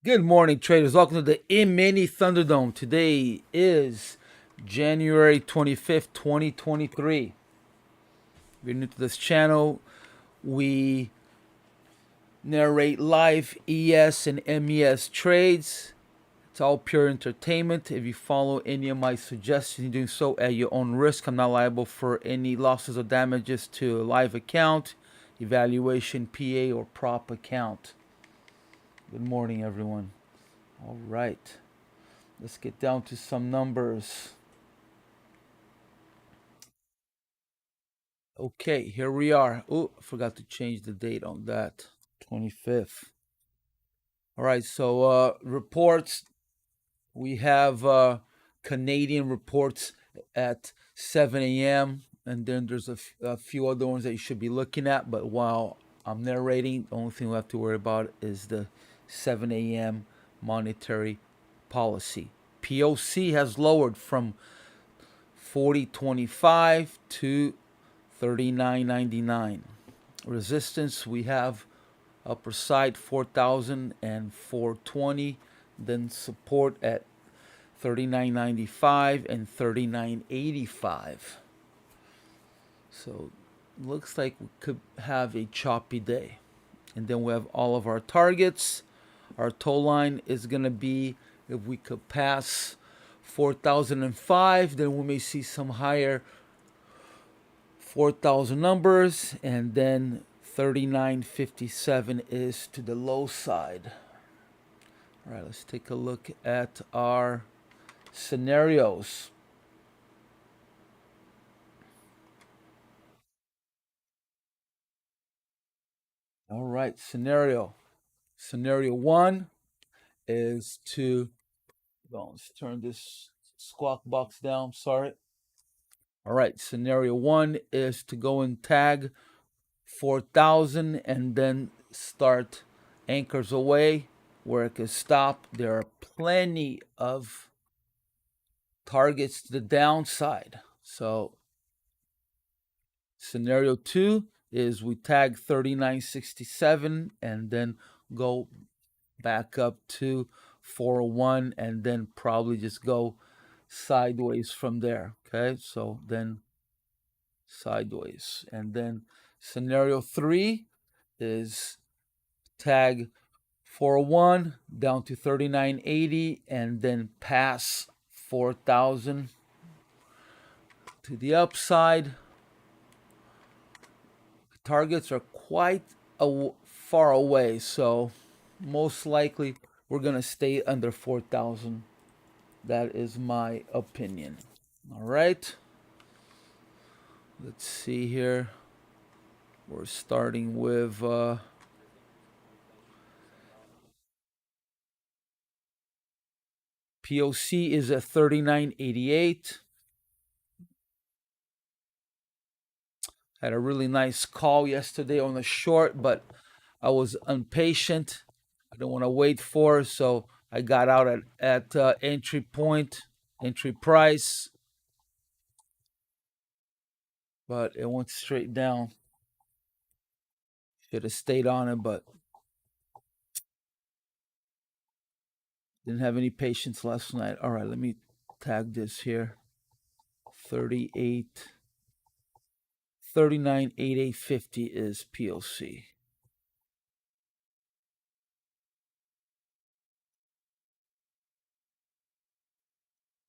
Good morning, traders. Welcome to the mini Thunderdome. Today is January 25th, 2023. If you're new to this channel, we narrate live ES and MES trades. It's all pure entertainment. If you follow any of my suggestions, you're doing so at your own risk. I'm not liable for any losses or damages to a live account, evaluation, PA, or prop account. Good morning, everyone. All right, let's get down to some numbers. Okay, here we are. Oh, I forgot to change the date on that. 25th. All right, so reports. We have Canadian reports at 7 a.m. And then there's a few other ones that you should be looking at. But while I'm narrating, the only thing we have to worry about is the 7 a.m. monetary policy. POC has lowered from 40.25 to 39.99. Resistance, we have upper side 4,000 and 420, then support at 39.95 and 39.85. So looks like we could have a choppy day. And then we have all of our targets. Our tow line is going to be, if we could pass 4,005, then we may see some higher 4,000 numbers, and then 39.57 is to the low side. All right, let's take a look at our scenarios. All right, scenario one is to, let's turn this squawk box down, sorry. All right, scenario one is to go and tag 4,000 and then start anchors away where it could stop. There are plenty of targets to the downside. So scenario two is we tag 39.67 and then go back up to 401 and then probably just go sideways from there. Okay, so then sideways. And then scenario three is tag 401 down to 39.80 and then pass 4,000 to the upside. Targets are quite far away, so most likely we're going to stay under 4,000. That is my opinion. All right. Let's see here. We're starting with POC is at 39.88. Had a really nice call yesterday on the short, but I was impatient. I don't want to wait for it, so I got out at entry point, entry price, but it went straight down. Should have stayed on it, but didn't have any patience last night. All right, let me tag this here. 39.8850 is POC.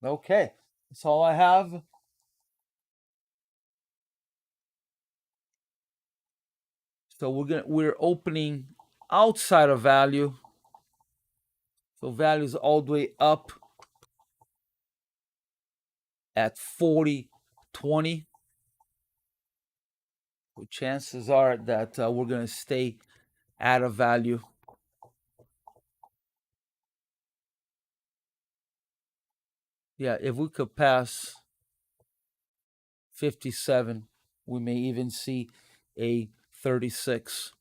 Okay, that's all I have. So we're opening outside of value. So value is all the way up at 40.20. So chances are that we're going to stay out of value. Yeah, if we could pass 57, we may even see a 36.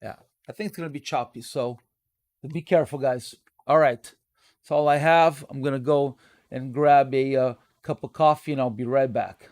Yeah, I think it's going to be choppy, so be careful, guys. All right, that's all I have. I'm going to go and grab a cup of coffee, and I'll be right back.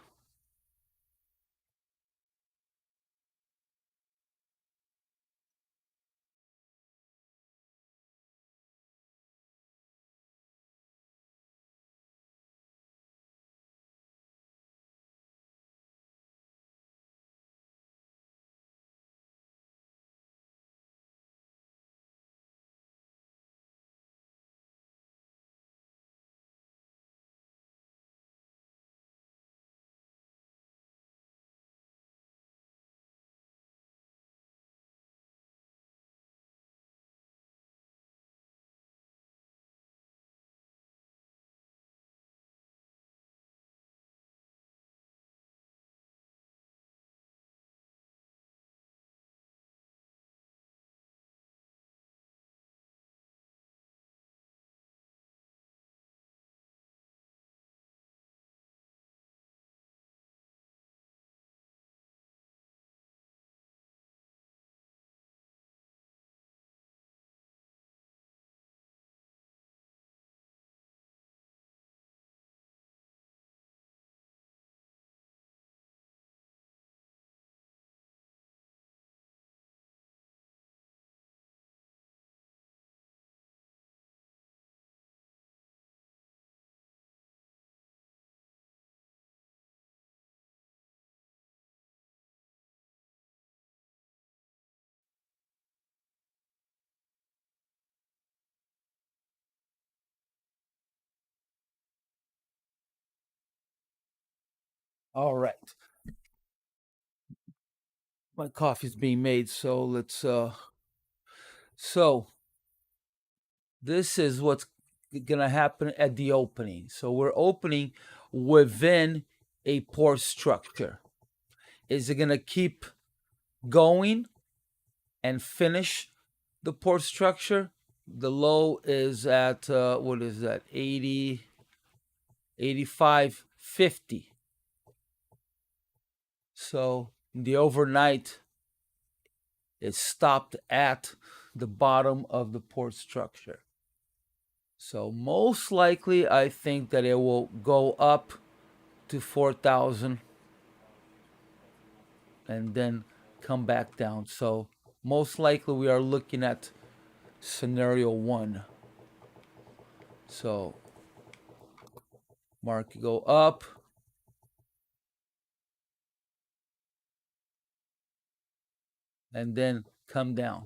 All right. My coffee's being made, so let's so this is what's gonna happen at the opening. So we're opening within a port structure. Is it gonna keep going and finish the port structure? The low is at what is that? 80, 85, 50. So the overnight is stopped at the bottom of the port structure. So most likely, I think that it will go up to 4,000 and then come back down. So most likely, we are looking at scenario 1. So market go up, and then come down.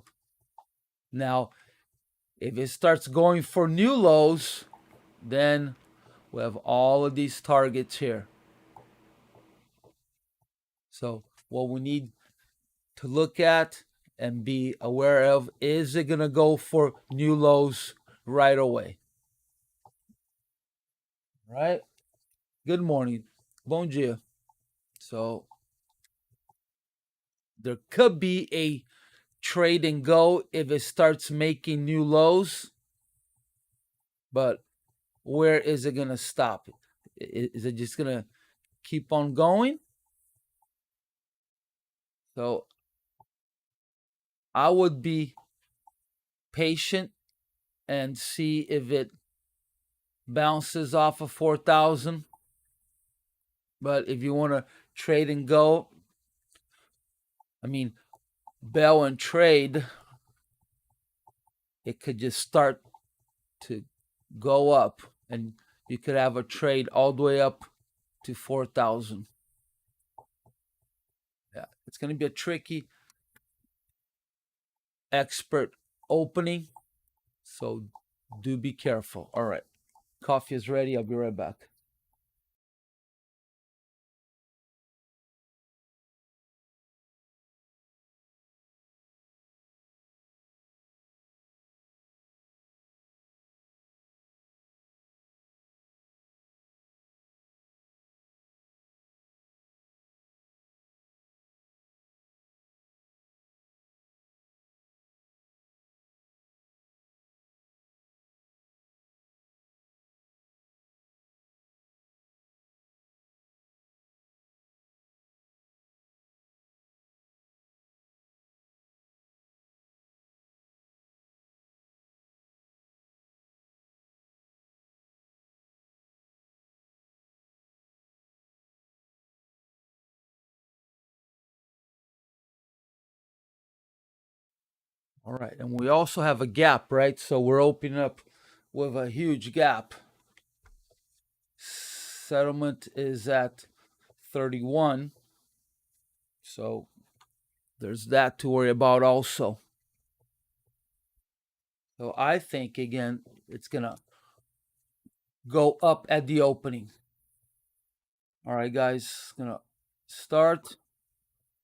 Now, if it starts going for new lows, then we have all of these targets here. So what we need to look at and be aware of, is it going to go for new lows right away? Right? Good morning. Bom dia. So there could be a trade and go if it starts making new lows, but where is it going to stop? Is it just going to keep on going? So I would be patient and see if it bounces off of 4,000. But if you want to trade and go, I mean, bell and trade, it could just start to go up, and you could have a trade all the way up to 4,000. Yeah, it's going to be a tricky expert opening, so do be careful. All right, coffee is ready. I'll be right back. All right, and we also have a gap, right? So we're opening up with a huge gap. Settlement is at 31. So there's that to worry about also. So I think, again, it's going to go up at the opening. All right, guys, going to start.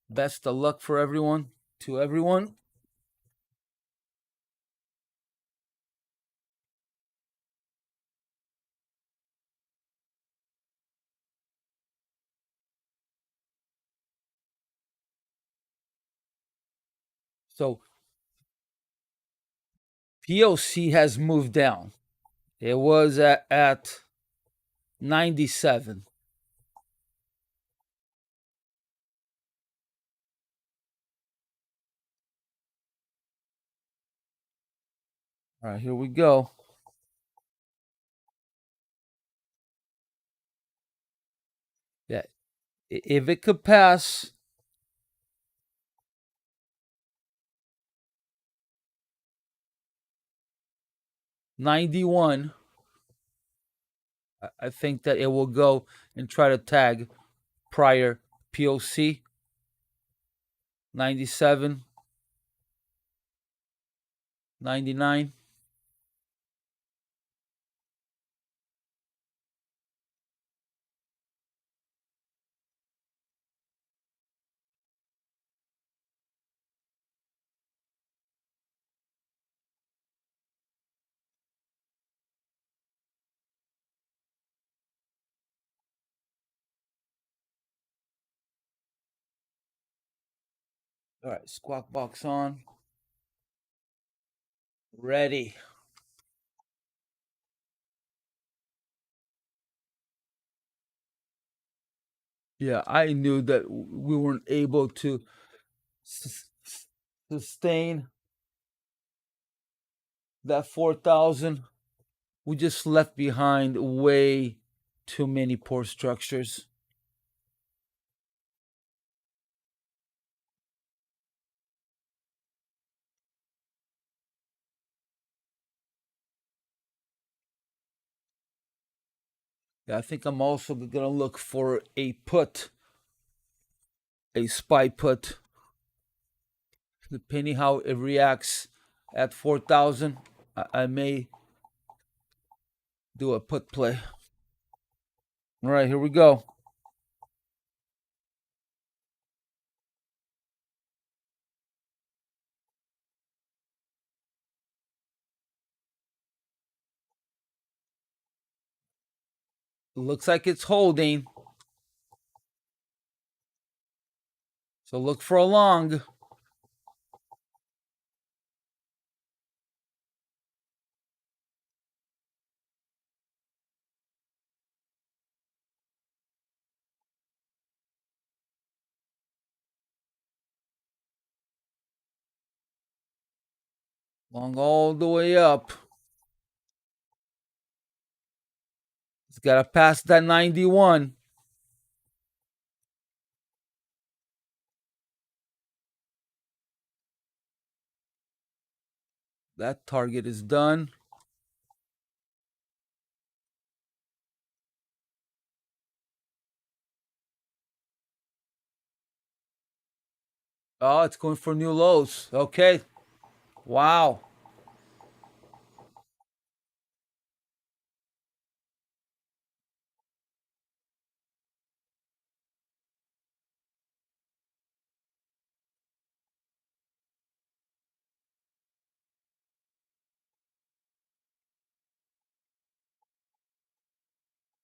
Best of luck for everyone, to everyone. So POC has moved down. It was at 97. All right, here we go. Yeah, if it could pass 91, I think that it will go and try to tag prior POC 97, 99. All right, squawk box on. Ready. Yeah, I knew that we weren't able to sustain that 4,000. We just left behind way too many poor structures. Yeah, I think I'm also gonna look for a put, a spy put, depending how it reacts at 4,000. I may do a put play. All right, here we go. Looks like it's holding. So look for a long. Long all the way up. It's got to pass that 91. That target is done. Oh, it's going for new lows. Okay. Wow.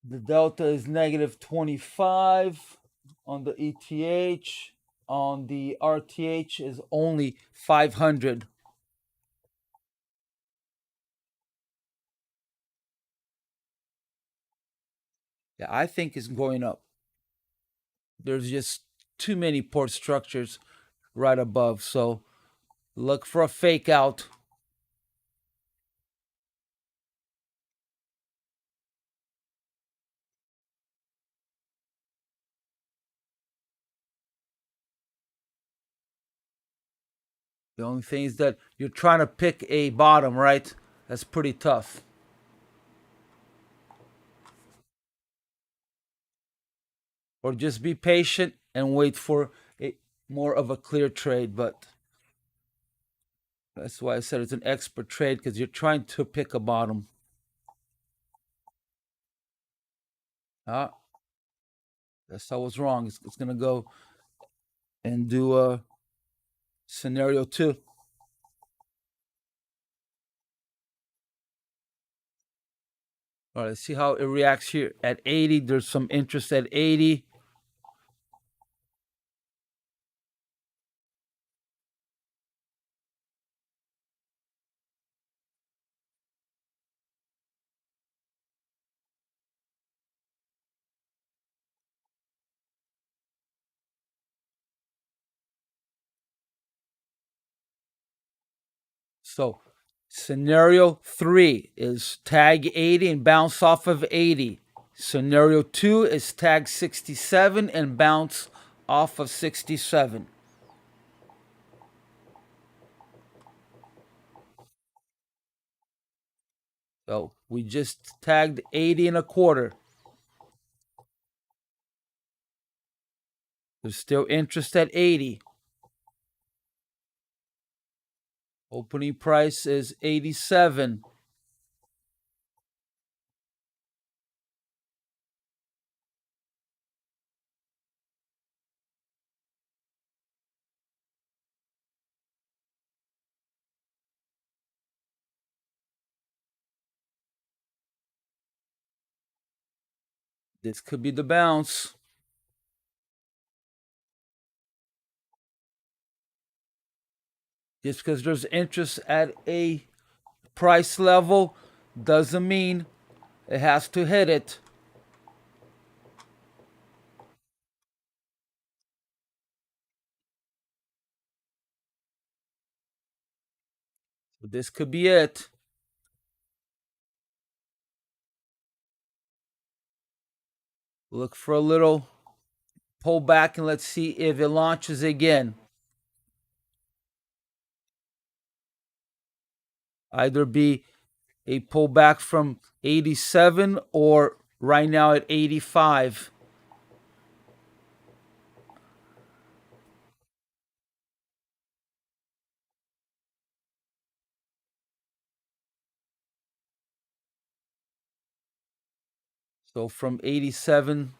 The delta is negative 25 on the ETH. On the RTH is only 500. Yeah, I think it's going up. There's just too many port structures right above. So look for a fake out. The only thing is that you're trying to pick a bottom, right? That's pretty tough. Or just be patient and wait for a more of a clear trade. But that's why I said it's an expert trade, because you're trying to pick a bottom. Ah, guess I was wrong. It's gonna go and do a scenario 2. All right, let's see how it reacts here at 80. There's some interest at 80. So scenario 3 is tag 80 and bounce off of 80. Scenario 2 is tag 67 and bounce off of 67. So we just tagged 80 and a quarter. There's still interest at 80. Opening price is 87. This could be the bounce. Just because there's interest at a price level doesn't mean it has to hit it. So this could be it. Look for a little pullback and let's see if it launches again. Either be a pullback from 87 or right now at 85. So from 87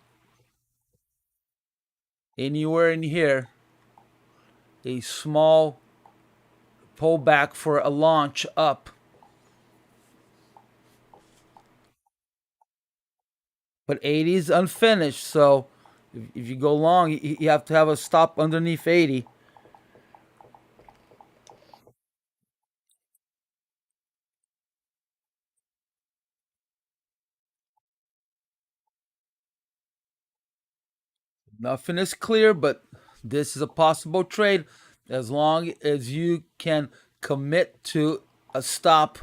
anywhere in here, a small pullback for a launch up. But 80 is unfinished, so if you go long, you have to have a stop underneath 80. Nothing is clear, but this is a possible trade as long as you can commit to a stop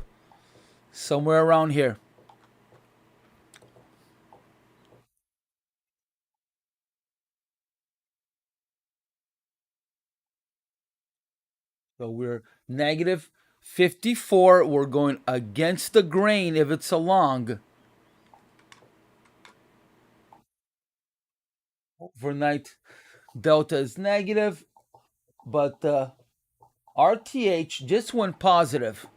somewhere around here. So we're negative 54. We're going against the grain if it's a long. Overnight delta is negative, but RTH just went positive.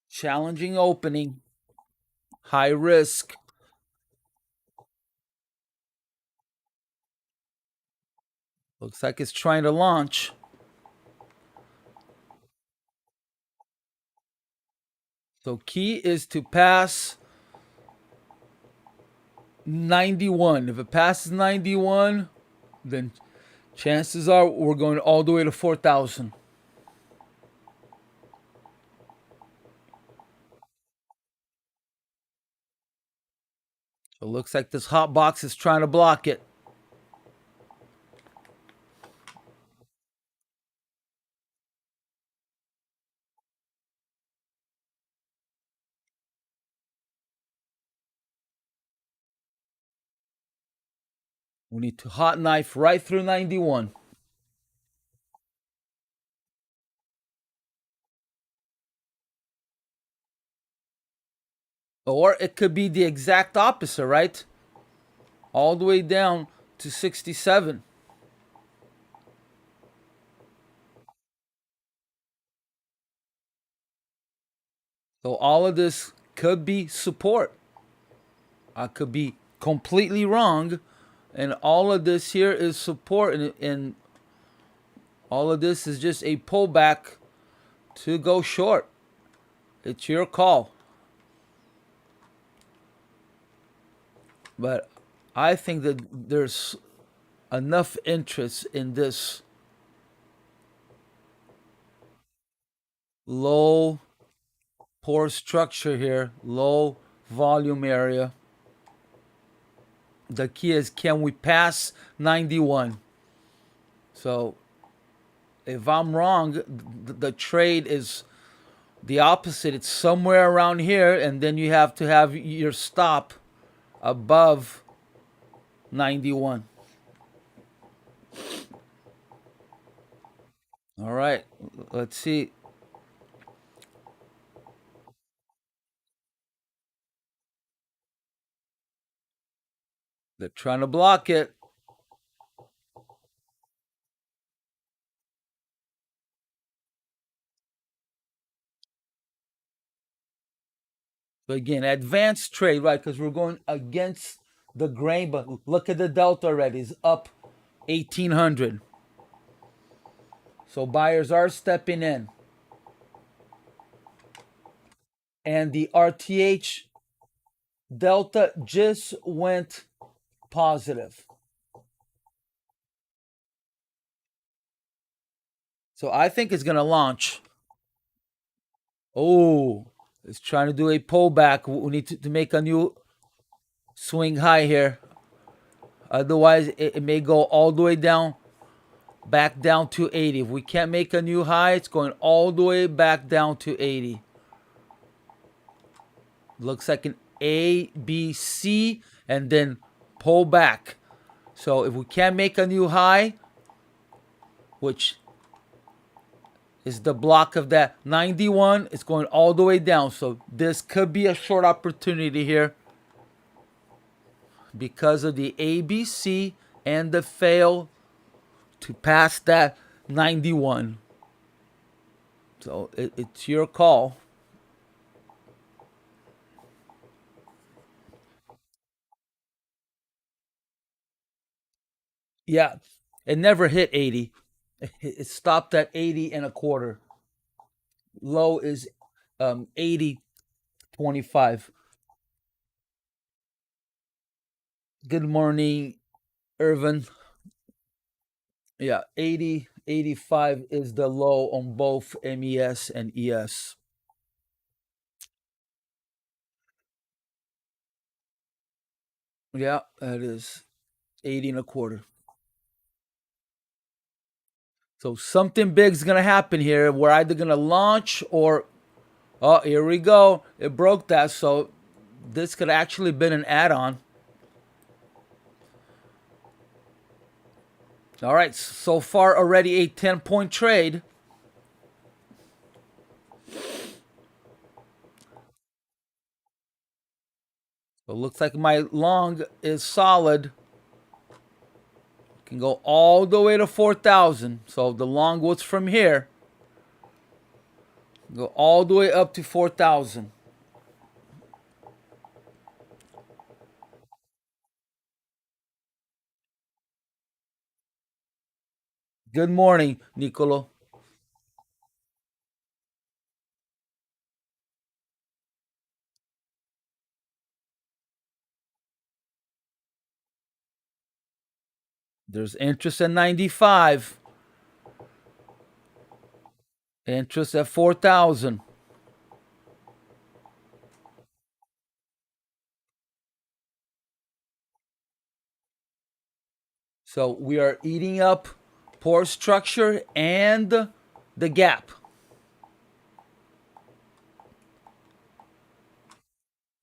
Challenging opening, high risk. Looks like it's trying to launch. So key is to pass 91. If it passes 91, then chances are we're going all the way to 4,000. So it looks like this hot box is trying to block it. We need to hot knife right through 91. Or it could be the exact opposite, right? All the way down to 67. So all of this could be support. I could be completely wrong. And all of this here is support. And all of this is just a pullback to go short. It's your call. But I think that there's enough interest in this low pore structure here, low volume area. The key is, can we pass 91? So if I'm wrong, the trade is the opposite. It's somewhere around here, and then you have to have your stop above 91. All right, let's see. They're trying to block it. So again, advanced trade, right? Because we're going against the grain, but look at the delta already. It's up 1,800. So buyers are stepping in. And the RTH delta just went positive. So I think it's gonna launch. Oh, it's trying to do a pullback. We need to make a new swing high here. Otherwise, it may go all the way down, back down to 80. If we can't make a new high, it's going all the way back down to 80. Looks like an A, B, C, and then pull back. So if we can't make a new high, which is the block of that 91, it's going all the way down. So this could be a short opportunity here because of the ABC and the fail to pass that 91. So it's your call. Yeah, it never hit 80. It stopped at 80 and a quarter. Low is 80.25. Good morning, Irvin. Yeah, 80.85 is the low on both MES and ES. Yeah, that is 80 and a quarter. So something big's gonna happen here. We're either gonna launch or oh, here we go. It broke that, so this could actually been an add-on. All right, so far already a 10-point trade. So it looks like my long is solid. Can go all the way to 4,000. So the long was from here. Go all the way up to 4,000. Good morning, Nicolo. There's interest at 95. Interest at 4,000. So we are eating up poor structure and the gap.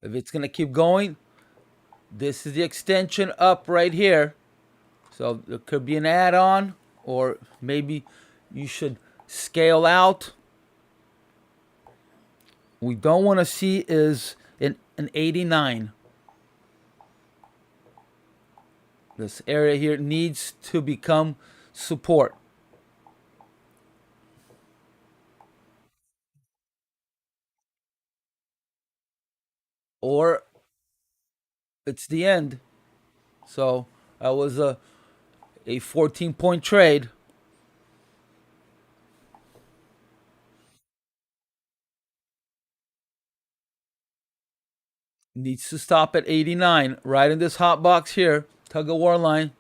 If it's going to keep going, this is the extension up right here. So there could be an add-on, or maybe you should scale out. We don't want to see is an 89. This area here needs to become support. Or it's the end. So that was a 14-point trade. Needs to stop at 89, right in this hot box here. Tug of war line.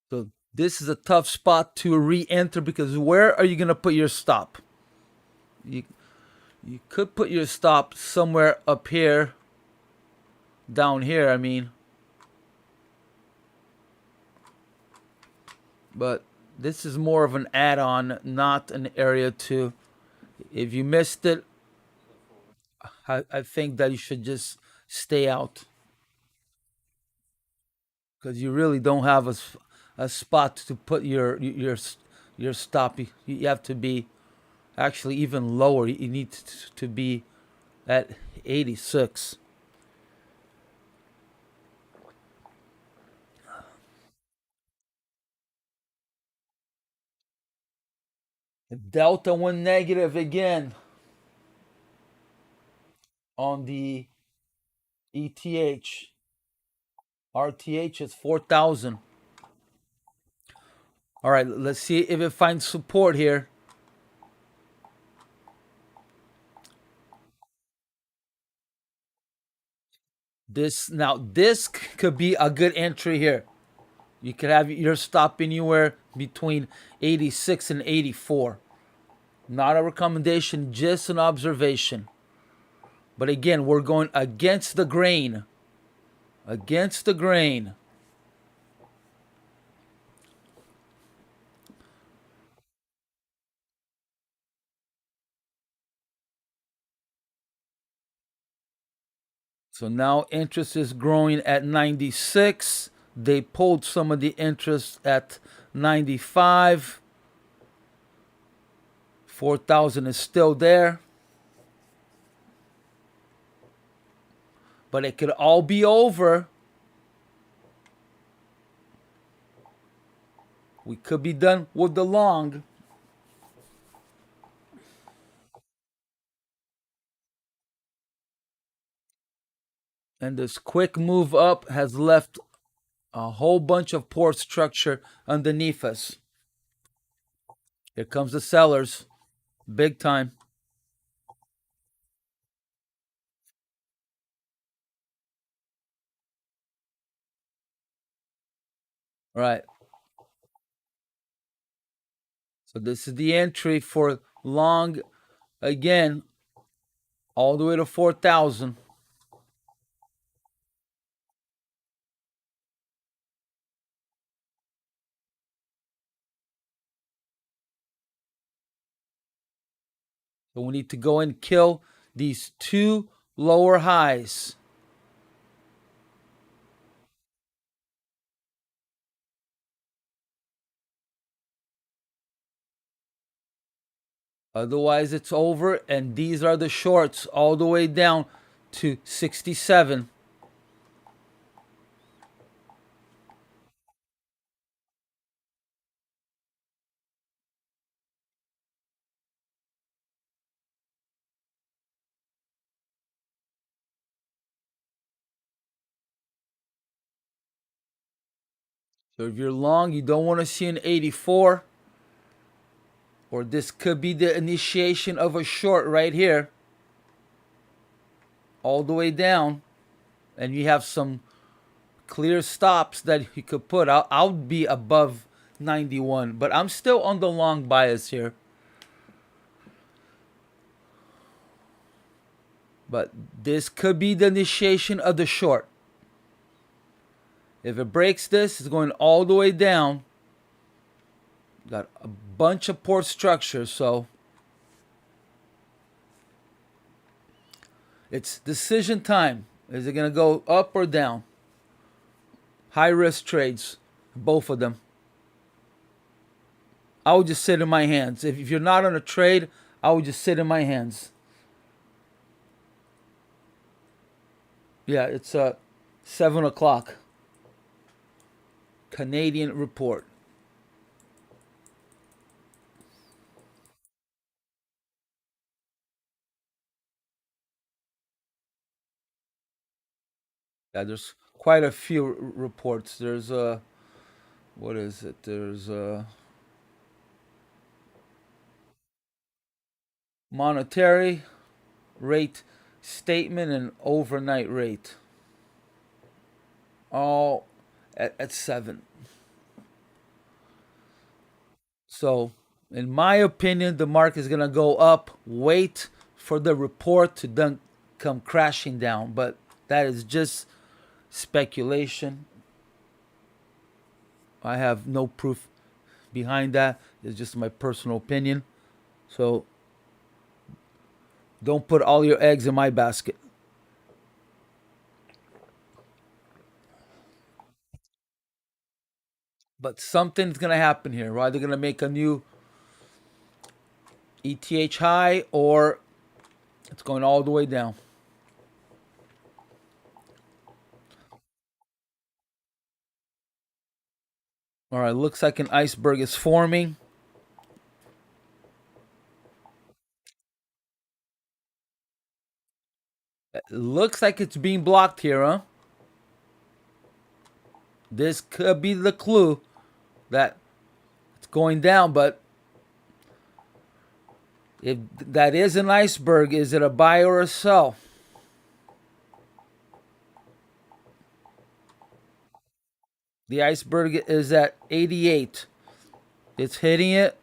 So this is a tough spot to re-enter because where are you going to put your stop? You you could put your stop somewhere up here, down here, I mean. But this is more of an add-on, not an area to. If you missed it, I think that you should just stay out because you really don't have a spot to put your stop. You have to be actually even lower. You need to be at 86. Delta went negative again on the ETH. RTH is 4,000. All right, let's see if it finds support here. This could be a good entry here. You could have your stop anywhere between 86 and 84. Not a recommendation, just an observation. But again, we're going against the grain. Against the grain. So now interest is growing at 96. They pulled some of the interest at 95. 4,000 is still there. But it could all be over. We could be done with the long. And this quick move up has left a whole bunch of poor structure underneath us. Here comes the sellers. Big time. All right. So this is the entry for long again, all the way to 4,000. So we need to go and kill these two lower highs. Otherwise, it's over. And these are the shorts all the way down to 67. So if you're long, you don't want to see an 84. Or this could be the initiation of a short right here. All the way down. And you have some clear stops that you could put. I'll be above 91. But I'm still on the long bias here. But this could be the initiation of the short. If it breaks this, it's going all the way down. Got a bunch of poor structure, so it's decision time. Is it going to go up or down? High risk trades, both of them. I would just sit in my hands. If you're not on a trade, I would just sit in my hands. Yeah, it's 7 o'clock. Canadian report. Yeah, there's quite a few reports. There's what is it? There's monetary rate statement and overnight rate. All at 7. So, in my opinion, the market is going to go up. Wait for the report to then come crashing down. But that is just speculation. I have no proof behind that. It's just my personal opinion. So, don't put all your eggs in my basket. But something's going to happen here. Right? They're going to make a new ETH high or it's going all the way down. All right, looks like an iceberg is forming. It looks like it's being blocked here, huh? This could be the clue that it's going down, but if that is an iceberg, is it a buy or a sell? The iceberg is at 88. It's hitting it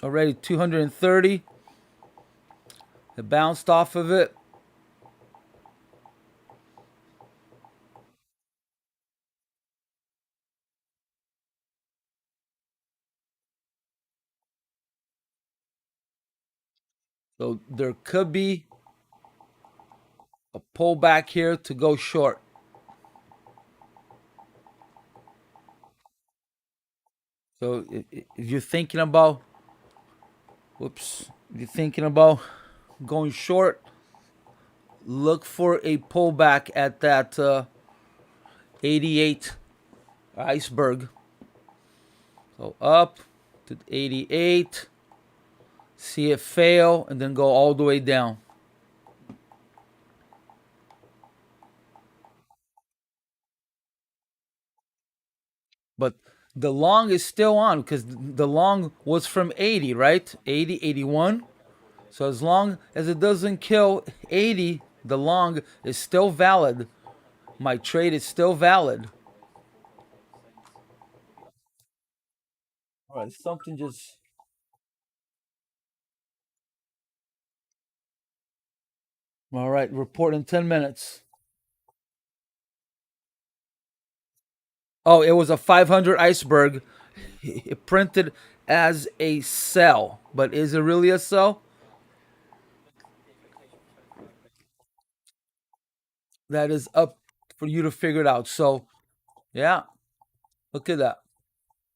already. 230. It bounced off of it. So there could be a pullback here to go short. So if you're thinking about, if you're thinking about going short, look for a pullback at that 88 iceberg. So up to 88, see it fail, and then go all the way down. But the long is still on because the long was from 80, right? 80, 81. So as long as it doesn't kill 80, the long is still valid. My trade is still valid. All right, something just. All right, report in 10 minutes. Oh, it was a 500 iceberg. It printed as a sell, but is it really a sell? That is up for you to figure it out. So, yeah, look at that.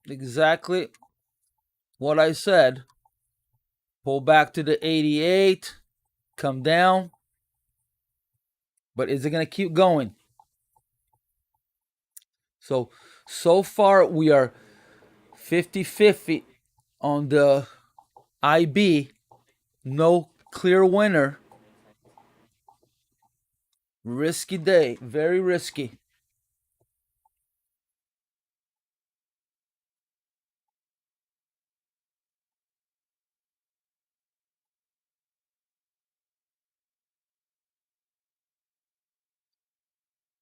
Exactly what I said. Pull back to the 88, come down. But is it going to keep going? So far we are 50-50 on the IB. No clear winner. Risky day, very risky.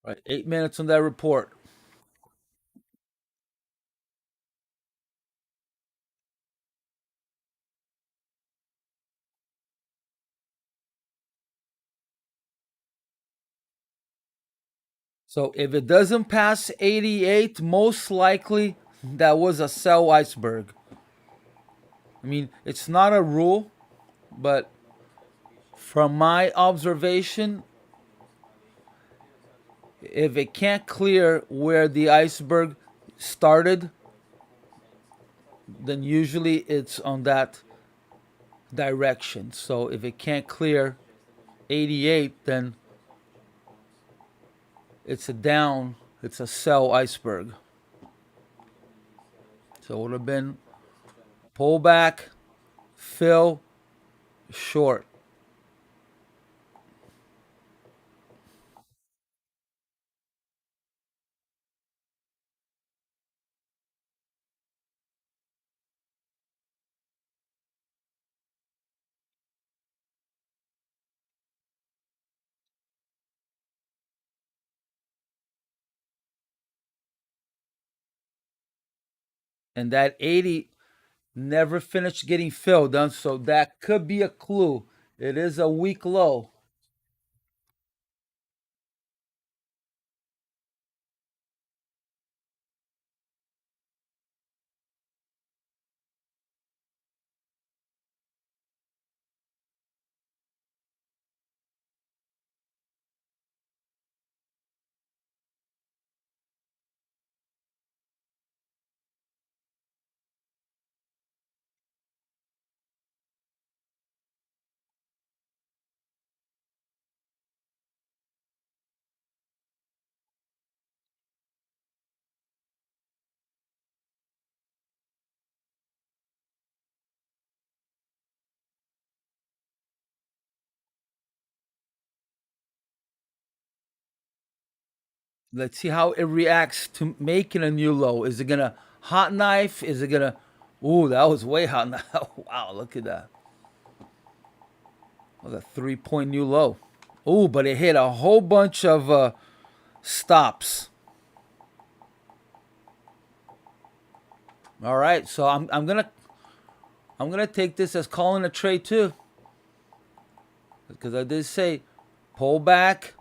Right, 8 minutes on that report. So if it doesn't pass 88, most likely that was a sell iceberg. I mean, it's not a rule, but from my observation, if it can't clear where the iceberg started, then usually it's on that direction. So if it can't clear 88, then it's a down, it's a sell iceberg. So it would have been pullback, fill, short. And that 80 never finished getting filled, huh? So that could be a clue. It is a weak low. Let's see how it reacts to making a new low. Is it gonna hot knife? Is it gonna? Ooh, that was way hot knife. Wow, look at that. That was a 3 point new low. Ooh, but it hit a whole bunch of stops. All right, so I'm gonna take this as calling a trade too, because I did say pull back,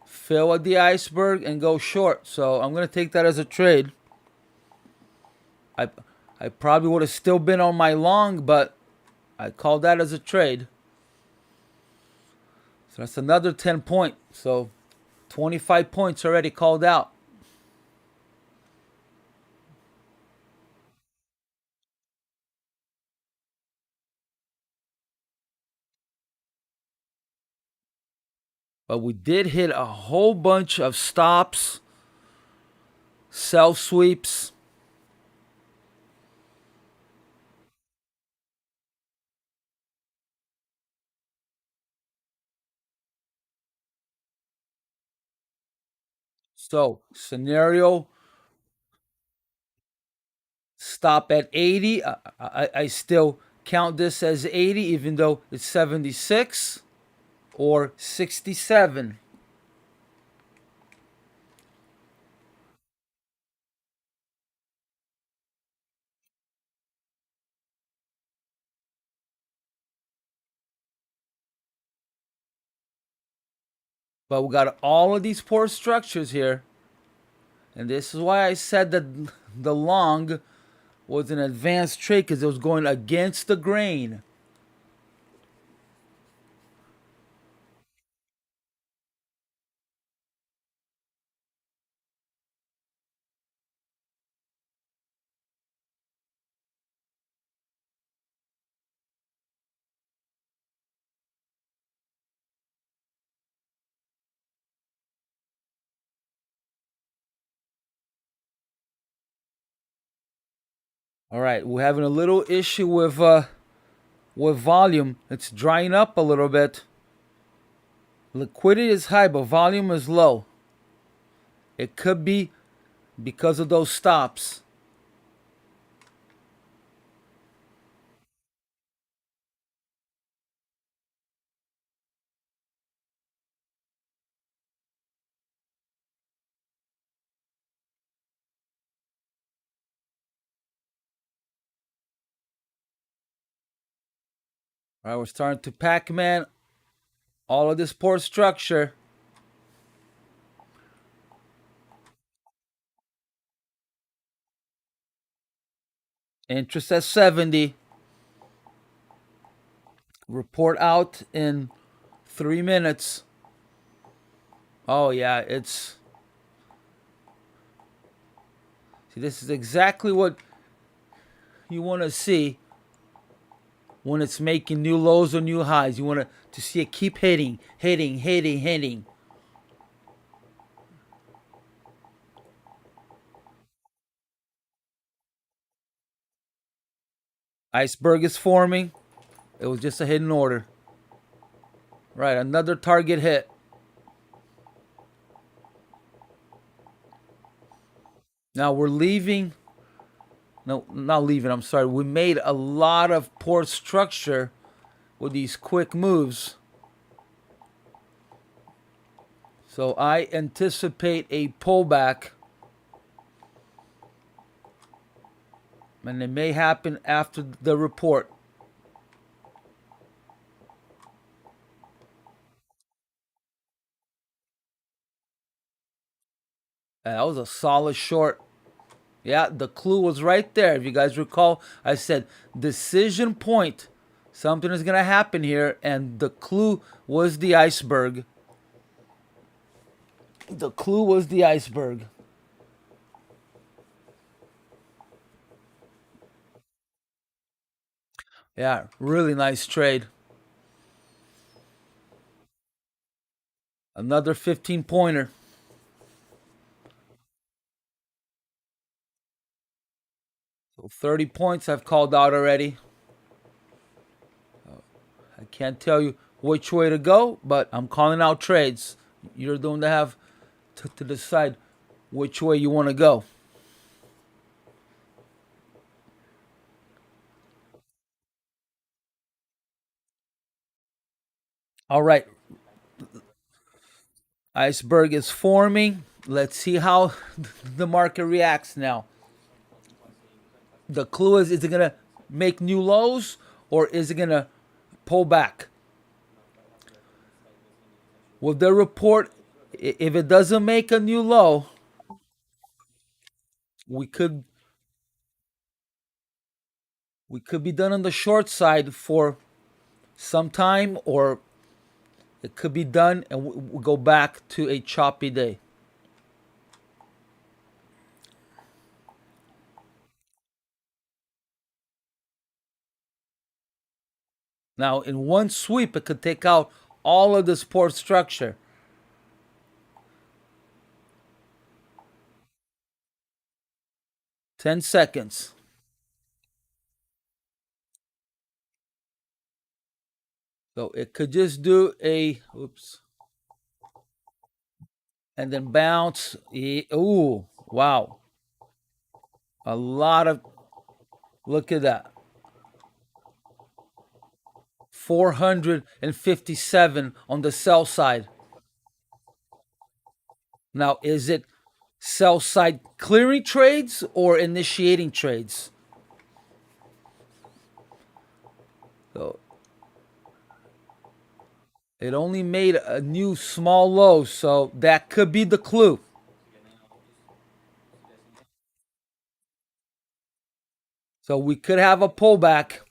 fill at the iceberg, and go short. So I'm gonna take that as a trade. I I probably would have still been on my long, but I called that as a trade. So that's another 10 points. So 25 points already called out. But we did hit a whole bunch of stops, sell sweeps. So scenario, stop at 80. I still count this as 80 even though it's 76 or 67. But we got all of these poor structures here. And this is why I said that the long was an advanced trade, because it was going against the grain. All right, we're having a little issue with volume. It's drying up a little bit. Liquidity is high, but volume is low. It could be because of those stops. All right, we're starting to Pac-Man all of this poor structure. Interest at 70. Report out in 3 minutes. Oh yeah, it's, see, this is exactly what you want to see when it's making new lows or new highs. You want to see it keep hitting, hitting, hitting, hitting. Iceberg is forming. It was just a hidden order. Right, another target hit. Now we're leaving. No, not leaving. I'm sorry. We made a lot of poor structure with these quick moves. So I anticipate a pullback. And it may happen after the report. That was a solid short. Yeah, the clue was right there. If you guys recall, I said decision point. Something is going to happen here. And the clue was the iceberg. The clue was the iceberg. Yeah, really nice trade. Another 15 pointer. So 30 points I've called out already. I can't tell you which way to go, but I'm calling out trades. You're the one to have to decide which way you want to go. All right, iceberg is forming. Let's see how the market reacts now. The clue is it gonna make new lows or is it gonna pull back? With the report, if it doesn't make a new low, we could we could be done on the short side for some time, or it could be done and we go back to a choppy day. Now, in one sweep, it could take out all of the support structure. 10 seconds. So it could just do a, oops, and then bounce. Ooh, wow. A lot of, look at that. 457 on the sell side. Now, is it sell side clearing trades or initiating trades? So it only made a new small low, so that could be the clue. So we could have a pullback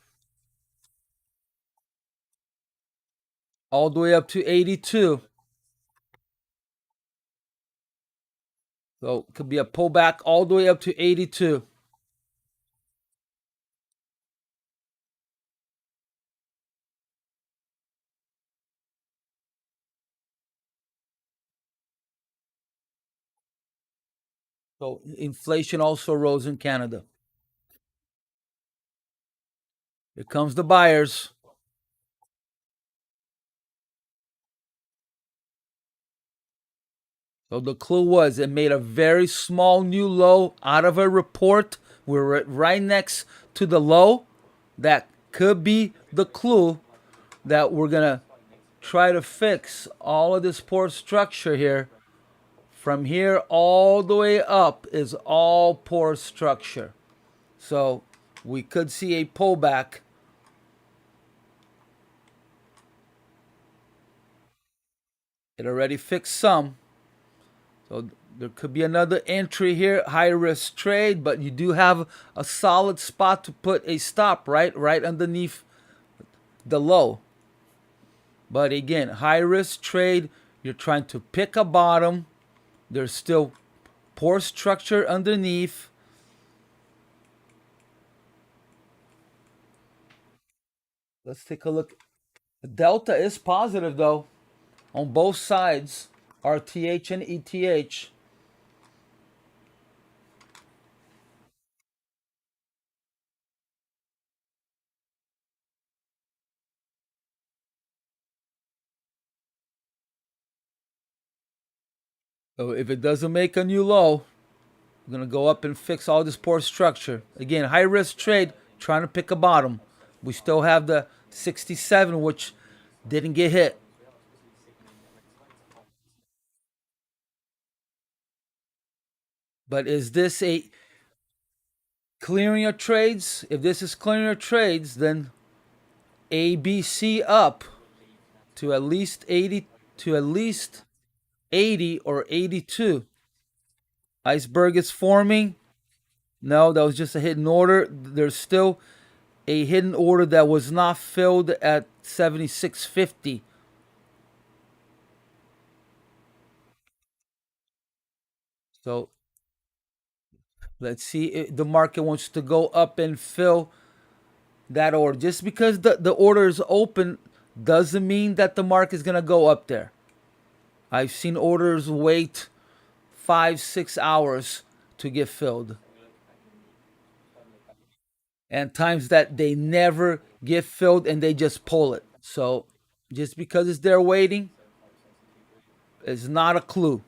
all the way up to 82. So it could be a pullback all the way up to 82. So inflation also rose in Canada. Here comes the buyers. So the clue was it made a very small new low out of a report. We're right next to the low. That could be the clue that we're going to try to fix all of this poor structure here. From here all the way up is all poor structure. So we could see a pullback. It already fixed some. So there could be another entry here, high risk trade, but you do have a solid spot to put a stop, right? Right underneath the low. But again, high risk trade, you're trying to pick a bottom. There's still poor structure underneath. Let's take a look. The delta is positive though on both sides, RTH and ETH. So if it doesn't make a new low, we're going to go up and fix all this poor structure. Again, high risk trade, trying to pick a bottom. We still have the 67, which didn't get hit. But is this a clearing your trades? If this is clearing your trades, then ABC up to at least 80 to at least 80 or 82. Iceberg is forming. No, that was just a hidden order. There's still a hidden order that was not filled at 76.50. So let's see if the market wants to go up and fill that order. Just because the order is open doesn't mean that the market is going to go up there. I've seen orders wait 5, 6 hours to get filled. And times that they never get filled and they just pull it. So just because it's there waiting is not a clue.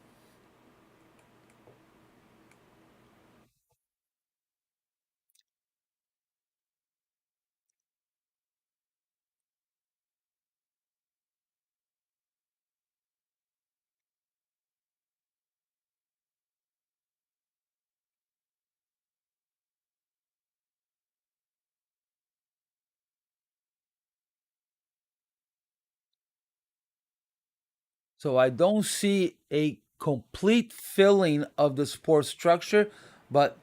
So I don't see a complete filling of the support structure, but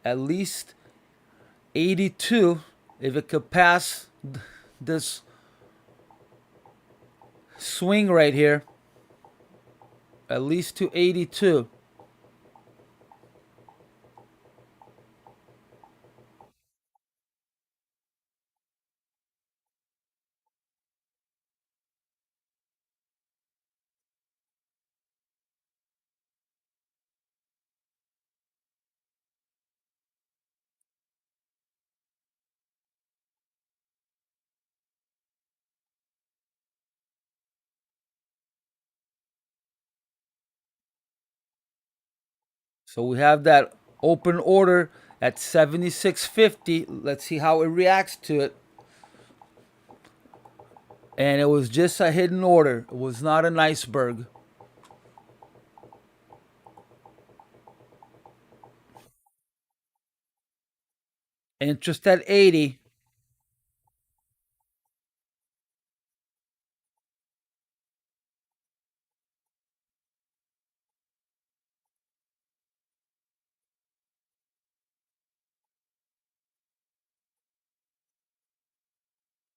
at least 82, if it could pass this swing right here, at least to 82. So we have that open order at 76.50. Let's see how it reacts to it. And it was just a hidden order. It was not an iceberg. Interest at 80.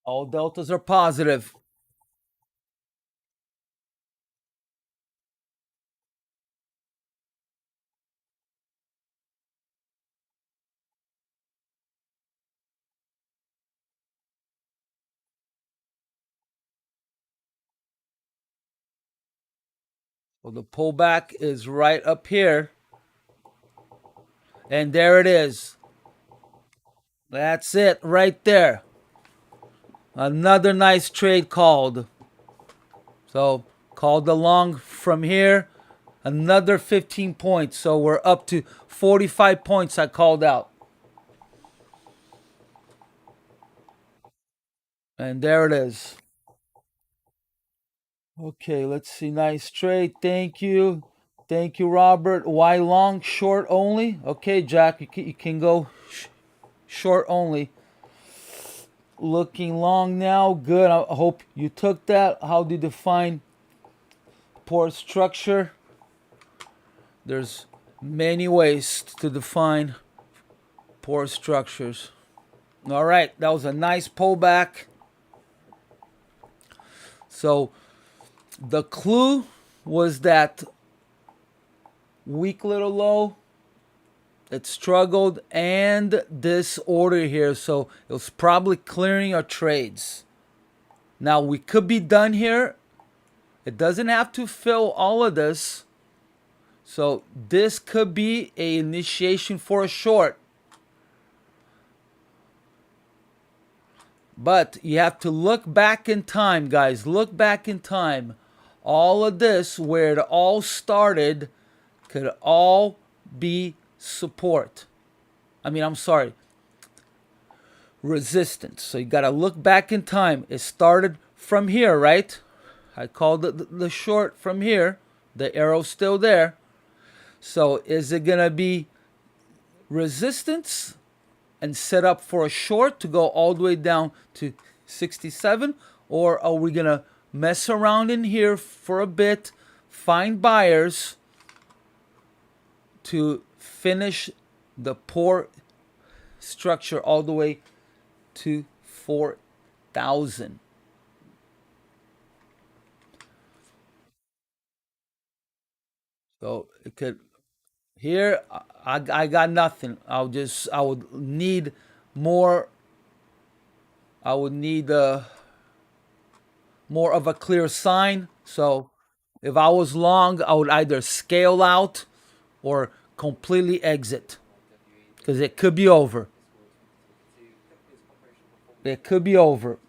All deltas are positive. Well, the pullback is right up here. And there it is. That's it right there. Another nice trade called. So called the long from here. Another 15 points. So we're up to 45 points I called out. And there it is. Okay, let's see. Nice trade. Thank you. Thank you, Robert. Why long? Short only? Okay, Jack, you can go short only. Looking long now. Good. I hope you took that. How do you define poor structure? There's many ways to define poor structures. All right, that was a nice pullback. So the clue was that weak little low. It struggled and this order here. So it was probably clearing our trades. Now we could be done here. It doesn't have to fill all of this. So this could be a initiation for a short. But you have to look back in time, guys. Look back in time. All of this, where it all started, could all be support. I'm sorry, resistance. So you got to look back in time. It started from here, right? I called it the short from here. The arrow's still there. So is it going to be resistance and set up for a short to go all the way down to 67? Or are we going to mess around in here for a bit, find buyers to finish the poor structure all the way to 4,000? So it could, here I got nothing. I would need more. I would need more of a clear sign. So if I was long, I would either scale out or completely exit because it could be over. It could be over.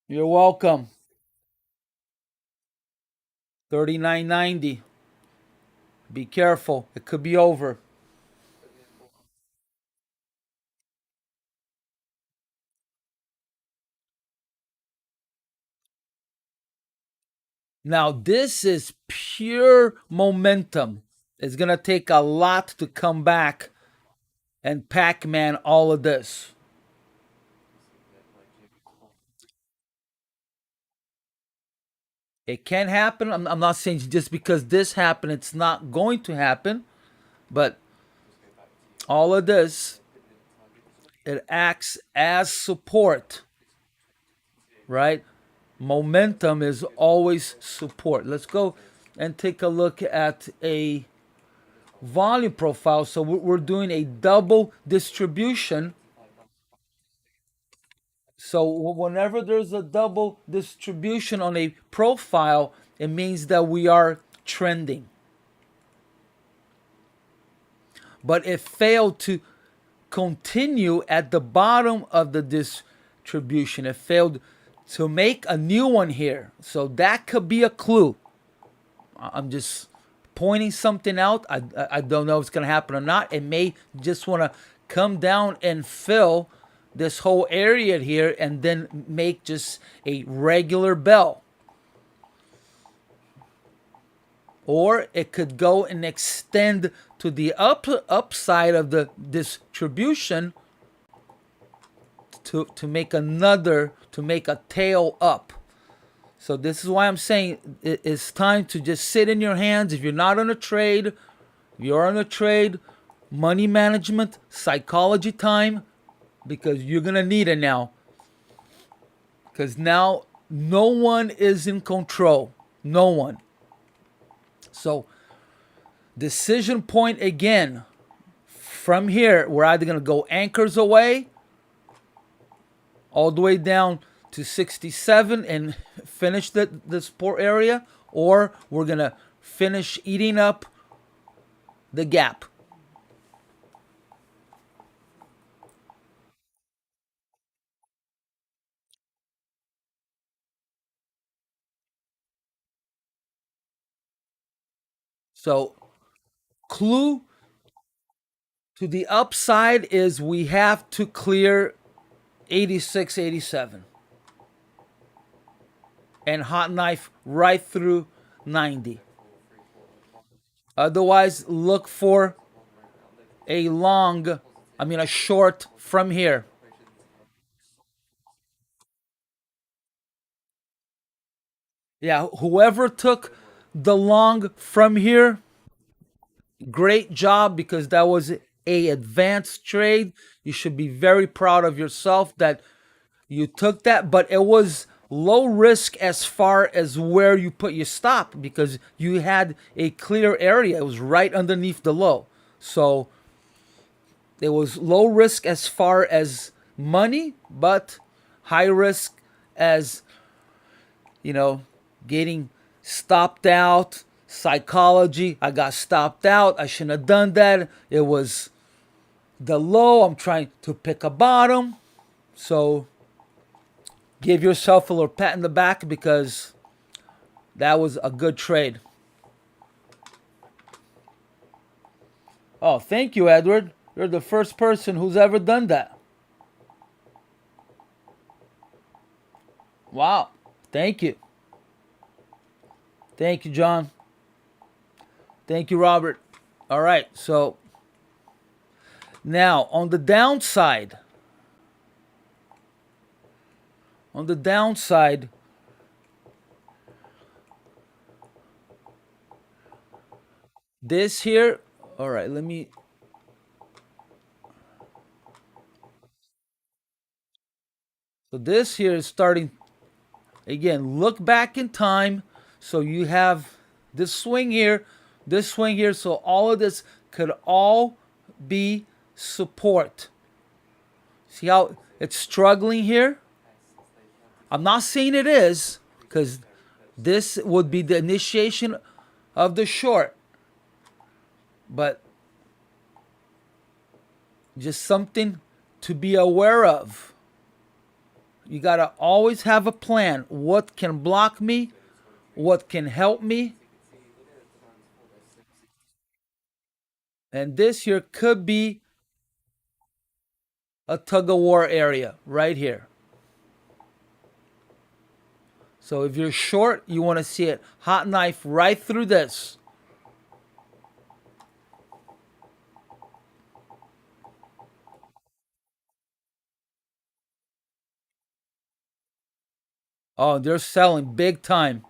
You're welcome. 39.90. Be careful. It could be over. Now, this is pure momentum. It's going to take a lot to come back and Pac-Man all of this. It can happen. I'm not saying just because this happened, it's not going to happen. But all of this, it acts as support, right? Momentum is always support. Let's go and take a look at a volume profile. So we're doing a double distribution. So whenever there's a double distribution on a profile, it means that we are trending. But it failed to continue at the bottom of the distribution. It failed to make a new one here. So that could be a clue. I'm just pointing something out. I don't know if it's going to happen or not. It may just want to come down and fill this whole area here and then make just a regular bell. Or it could go and extend to the upside of the distribution to make a tail up. So this is why I'm saying it's time to just sit in your hands. If you're not on a trade, you're on a trade, money management, psychology time, because you're going to need it now. Because now no one is in control. No one. So decision point again. From here, we're either going to go anchors away all the way down to 67 and finish the support area, or we're going to finish eating up the gap. So clue to the upside is we have to clear 86, 87 and hot knife right through 90. Otherwise, look for a short from here. Yeah, whoever took the long from here, great job, because that was a advanced trade. You should be very proud of yourself that you took that, but it was low risk as far as where you put your stop because you had a clear area. It was right underneath the low. So it was low risk as far as money, but high risk as, getting stopped out. Psychology, I got stopped out. I shouldn't have done that. It was the low. I'm trying to pick a bottom. So give yourself a little pat in the back because that was a good trade. Oh, thank you, Edward. You're the first person who's ever done that. Wow. Thank you. Thank you, John. Thank you, Robert. All right. So now on the downside, this here, all right, so this here is starting, again, look back in time. So you have this swing here, so all of this could all be support. See how it's struggling here? I'm not saying it is, because this would be the initiation of the short. But just something to be aware of. You got to always have a plan. What can block me? What can help me? And this here could be a tug of war area right here. So if you're short, you want to see it hot knife right through this. Oh, they're selling big time.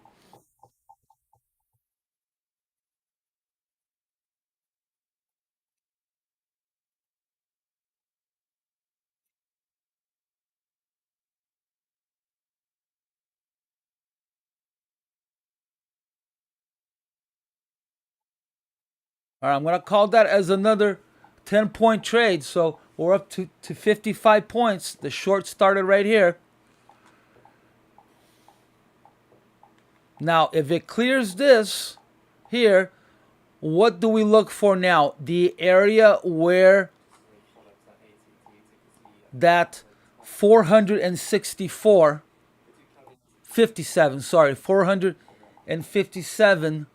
All right, I'm gonna call that as another 10-point trade. So we're up to 55 points. The short started right here. Now, if it clears this here, what do we look for now? The area where that 464, 57, sorry, 457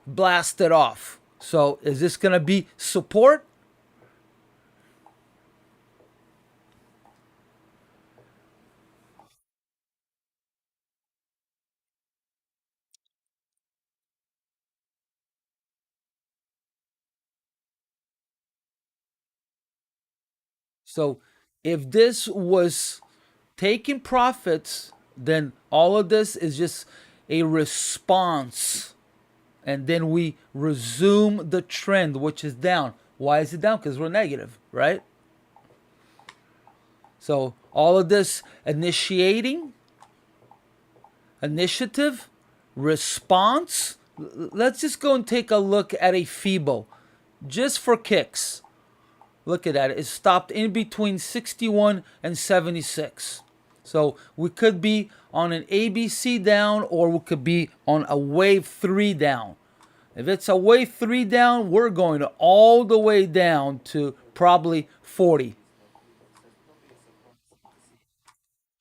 blasted off. So is this going to be support? So if this was taking profits, then all of this is just a response. And then we resume the trend, which is down. Why is it down? Because we're negative, right? So all of this initiative, response. Let's just go and take a look at a FIBO just for kicks. Look at that. It stopped in between 61 and 76. So we could be on an ABC down or we could be on a wave 3 down. If it's a wave 3 down, we're going all the way down to probably 40.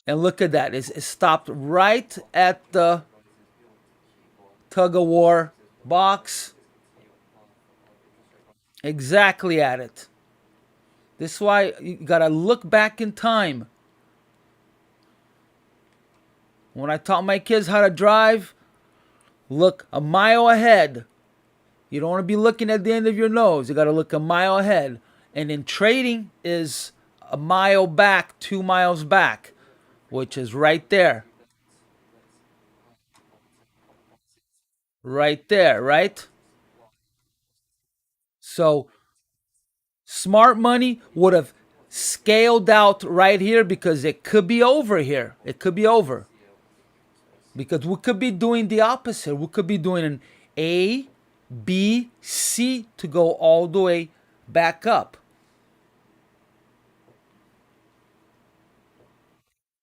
And look at that. It stopped right at the tug of war box. Exactly at it. This is why you gotta look back in time. When I taught my kids how to drive, look a mile ahead. You don't want to be looking at the end of your nose. You gotta look a mile ahead. And in trading is a mile back, 2 miles back, which is right there. Right there, right? So smart money would have scaled out right here because it could be over here. It could be over. Because we could be doing the opposite. We could be doing an A, B, C to go all the way back up.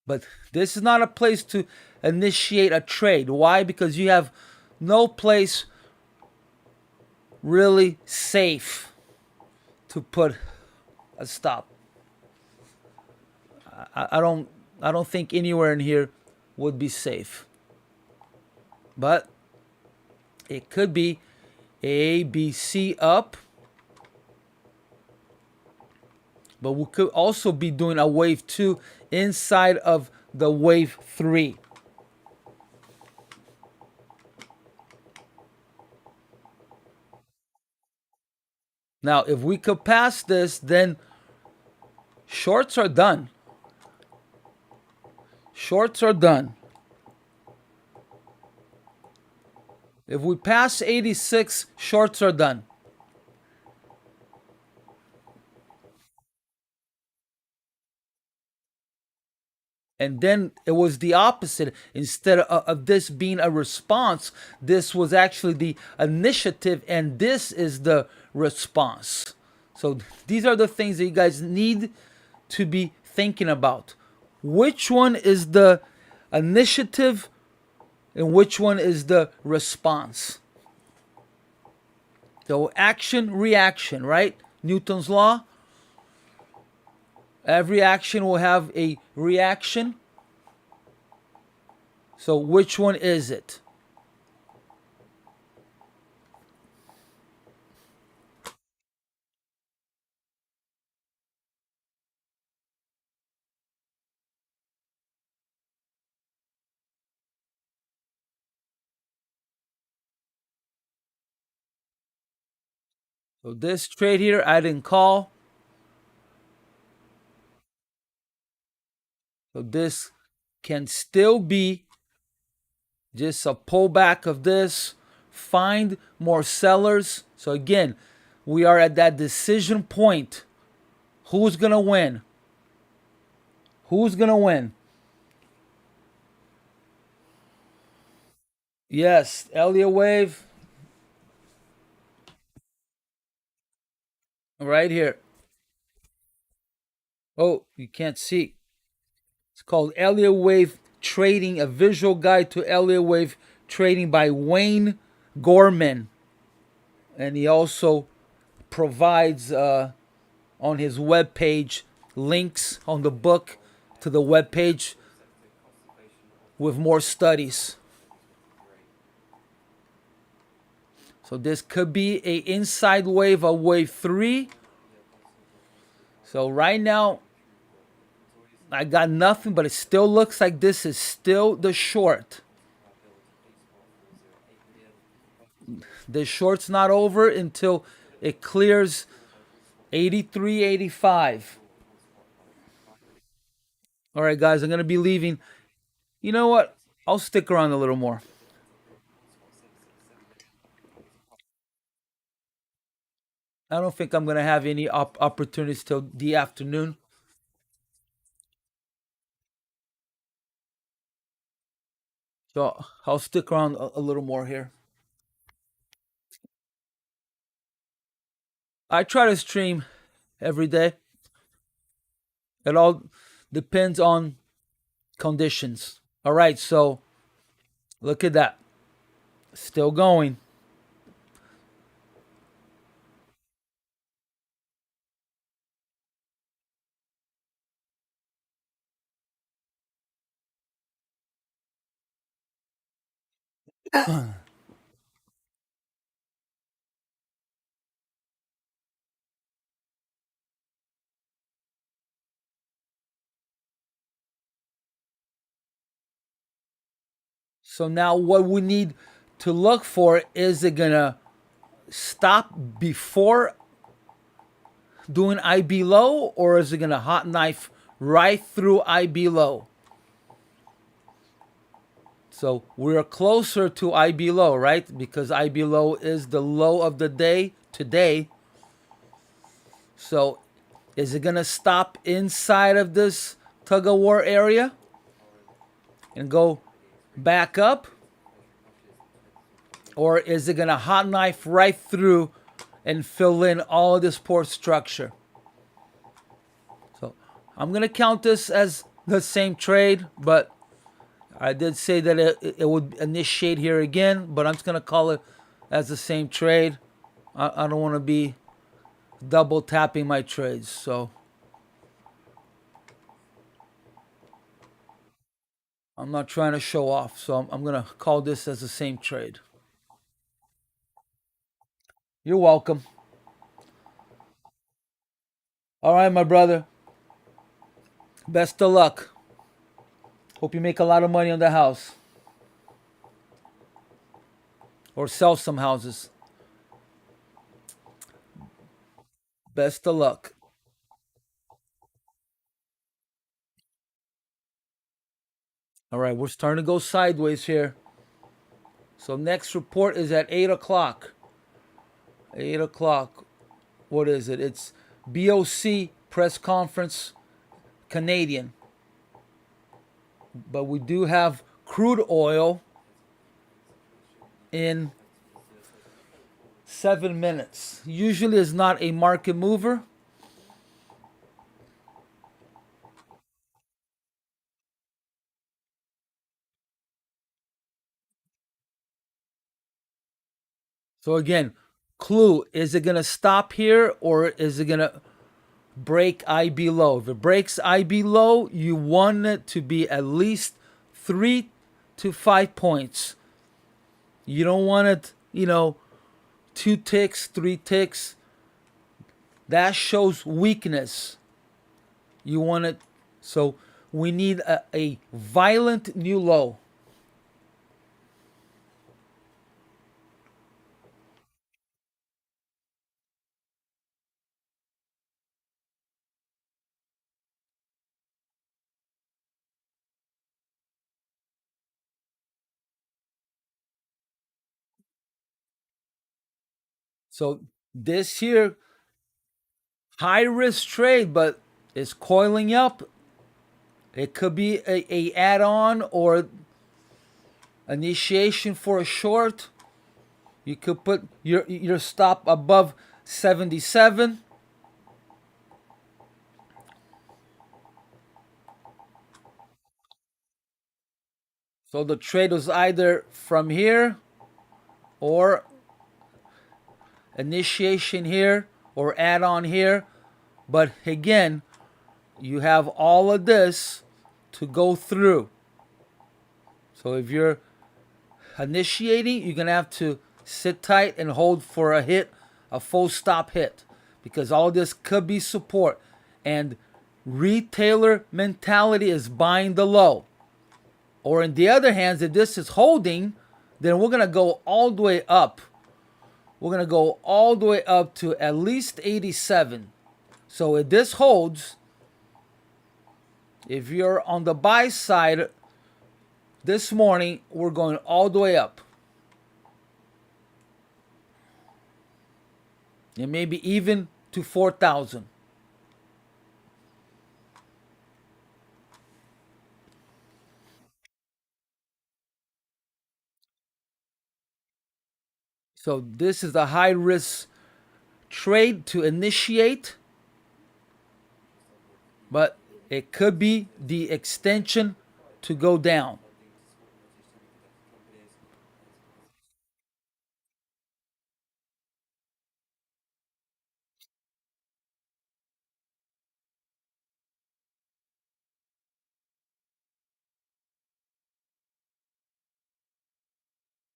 But this is not a place to initiate a trade. Why? Because you have no place really safe to put a stop. I don't think anywhere in here would be safe. But it could be A, B, C up. But we could also be doing a wave 2 inside of the wave 3. Now, if we could pass this, then shorts are done. Shorts are done. If we pass 86, shorts are done. And then it was the opposite. Instead of this being a response, this was actually the initiative, and this is the response. So these are the things that you guys need to be thinking about. Which one is the initiative and which one is the response? So action, reaction, right? Newton's law. Every action will have a reaction. So which one is it? So this trade here, I didn't call. So this can still be just a pullback of this. Find more sellers. So again, we are at that decision point. Who's going to win? Who's going to win? Yes, Elliot wave right here. Oh, you can't see. It's called Elliot Wave Trading, a visual guide to Elliot Wave trading by Wayne Gorman. And he also provides on his webpage links on the book to the webpage with more studies. So this could be a inside wave of wave 3. So right now I got nothing, but it still looks like this is still the short. The short's not over until it clears 83, 85. All right, guys, I'm going to be leaving. You know what? I'll stick around a little more. I don't think I'm going to have any opportunities till the afternoon. So I'll stick around a little more here. I try to stream every day. It all depends on conditions. All right, so look at that. Still going. So now what we need to look for, is it going to stop before doing IB low, or is it going to hot knife right through IB low? So we're closer to IB low, right? Because IB low is the low of the day today. So is it going to stop inside of this tug of war area and go back up? Or is it going to hot knife right through and fill in all of this port structure? So I'm going to count this as the same trade, but I did say that it would initiate here again, but I'm just going to call it as the same trade. I don't want to be double tapping my trades. So I'm not trying to show off. So I'm going to call this as the same trade. You're welcome. All right, my brother. Best of luck. Hope you make a lot of money on the house. Or sell some houses. Best of luck. All right, we're starting to go sideways here. So next report is at 8 o'clock. 8 o'clock. What is it? It's BOC press conference Canadian. But we do have crude oil in 7 minutes. Usually is not a market mover. So again, clue, is it going to stop here or is it going to break IB low? If it breaks IB low, you want it to be at least 3 to 5 points. You don't want it, 2 ticks, 3 ticks. That shows weakness. You want it, so we need a violent new low. So this here, high risk trade, but it's coiling up. It could be a add-on or initiation for a short. You could put your stop above 77. So the trade was either from here or initiation here or add-on here. But again, you have all of this to go through. So if you're initiating, you're going to have to sit tight and hold for a hit, a full stop hit, because all this could be support. And retailer mentality is buying the low. Or in the other hands, if this is holding, then we're going to go all the way up. We're going to go all the way up to at least 87. So if this holds, if you're on the buy side this morning, we're going all the way up. And maybe even to 4,000. So this is a high risk trade to initiate, but it could be the extension to go down.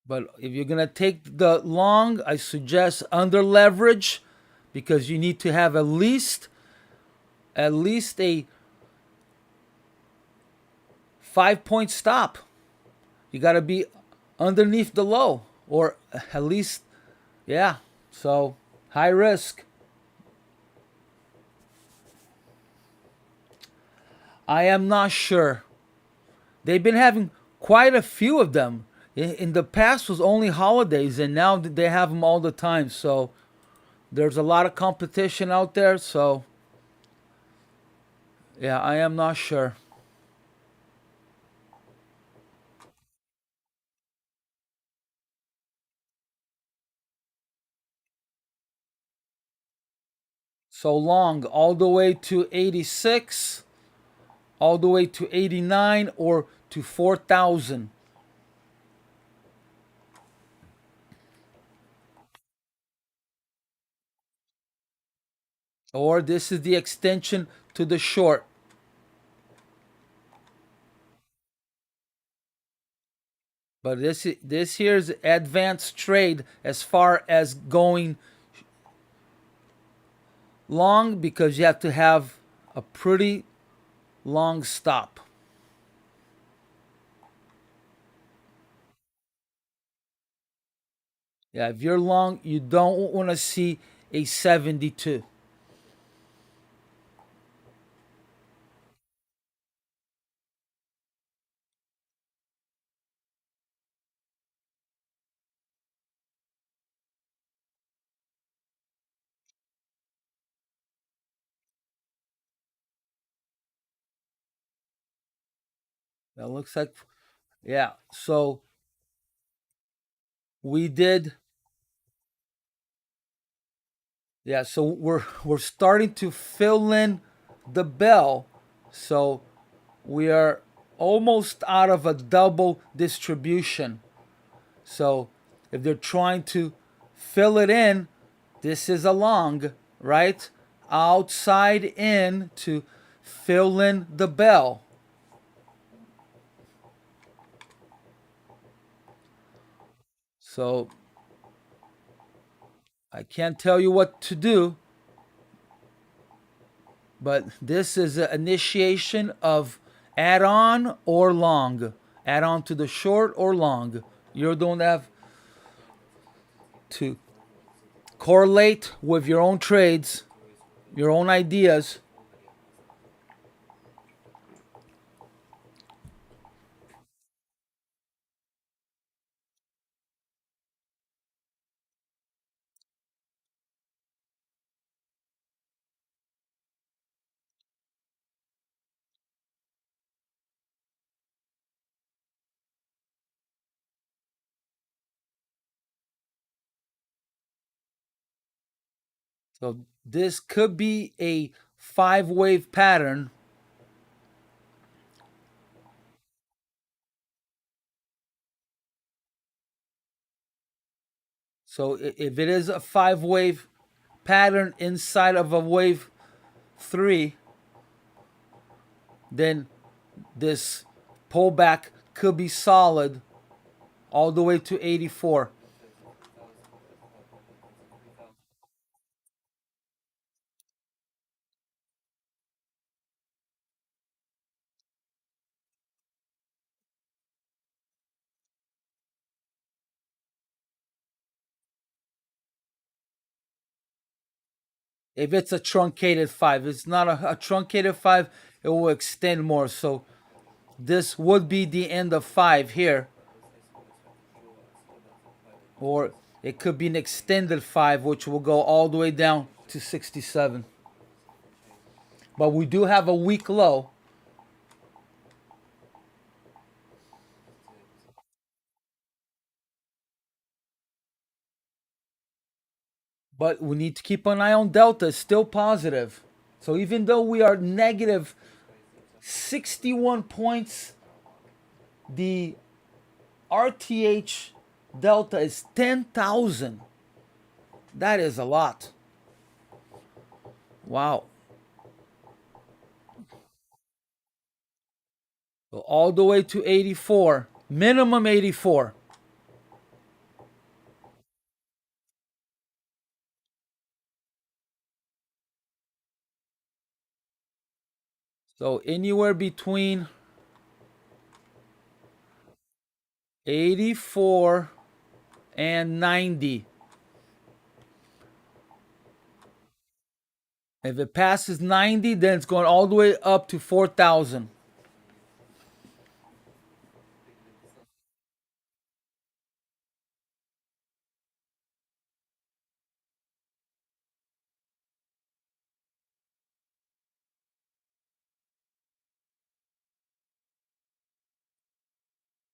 But if you're going to take the long, I suggest under leverage, because you need to have at least a 5 point stop. You got to be underneath the low, or at least, yeah. So high risk. I am not sure. They've been having quite a few of them. In the past was only holidays, and now they have them all the time. So there's a lot of competition out there. So yeah, I am not sure. So long, all the way to 86, all the way to 89, or to 4,000. Or this is the extension to the short. But this here is advanced trade as far as going long, because you have to have a pretty long stop. Yeah, if you're long, you don't want to see a 72. That looks like, yeah. So we did, yeah. So we're starting to fill in the bell. So we are almost out of a double distribution. So if they're trying to fill it in, this is a long, right? Outside in to fill in the bell. So I can't tell you what to do, but this is an initiation of add-on or long. Add-on to the short or long. You don't have to correlate with your own trades, your own ideas. So this could be a 5-wave pattern. So if it is a 5-wave pattern inside of a wave 3, then this pullback could be solid all the way to 84. If it's a truncated 5, it's not a truncated 5, it will extend more. So this would be the end of 5 here, or it could be an extended 5, which will go all the way down to 67. But we do have a weak low. But we need to keep an eye on Delta. It's still positive. So even though we are negative 61 points, the RTH Delta is 10,000. That is a lot. Wow. So all the way to 84, minimum 84. So anywhere between 84 and 90. If it passes 90, then it's going all the way up to 4,000.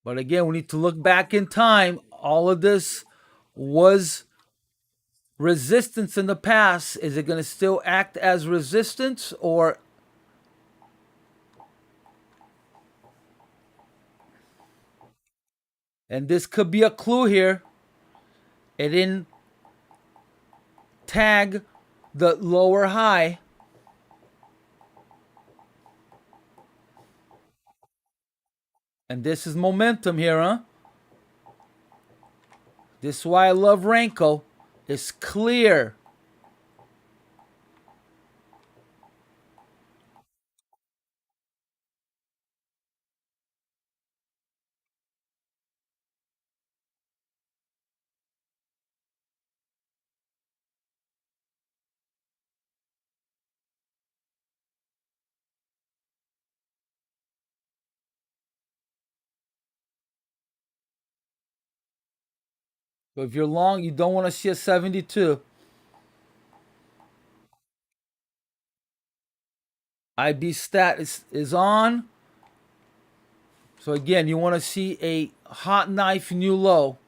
But again, we need to look back in time. All of this was resistance in the past. Is it going to still act as resistance, or and this could be a clue here. It didn't tag the lower high. And this is momentum here, huh? This is why I love Renko. It's clear. So if you're long, you don't want to see a 72. IB stat is on. So again, you want to see a hot knife new low.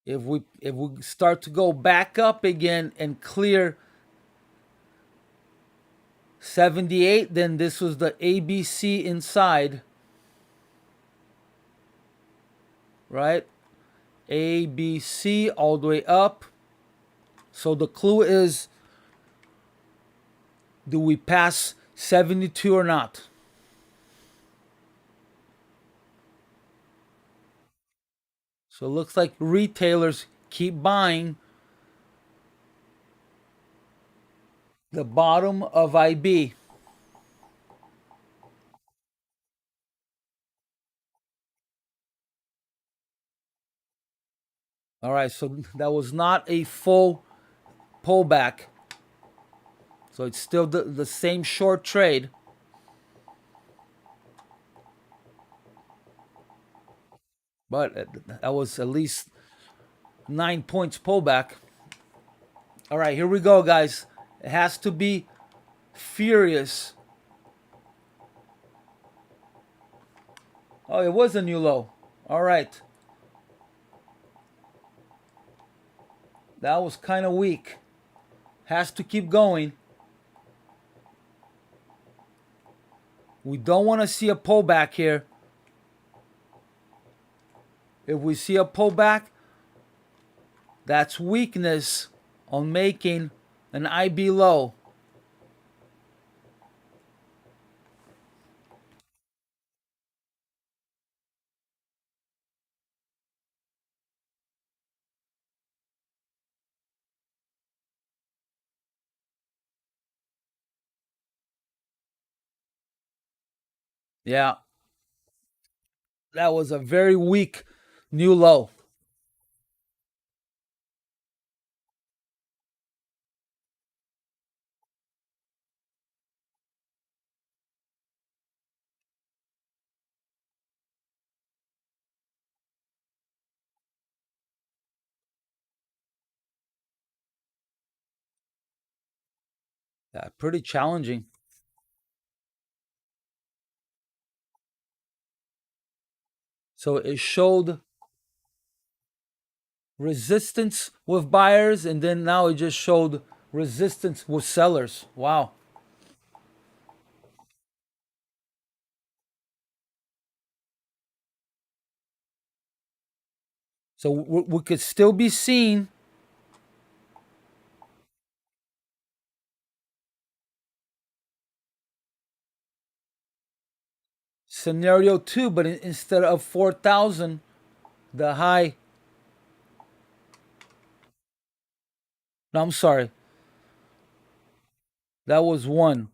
If we start to go back up again and clear 78, then this was the ABC inside, right? ABC all the way up. So the clue is, do we pass 72 or not? So it looks like retailers keep buying the bottom of IB. All right, so that was not a full pullback. So it's still the same short trade. But that was at least 9 points pullback. All right, here we go, guys. It has to be furious. Oh, it was a new low. All right. That was kind of weak. Has to keep going. We don't want to see a pullback here. If we see a pullback, that's weakness on making an IB low. Yeah, that was a very weak new low. Yeah, pretty challenging. So it showed resistance with buyers, and then now it just showed resistance with sellers. Wow. So we could still be seeing scenario two, but instead of 4,000, the high. No, I'm sorry. That was one.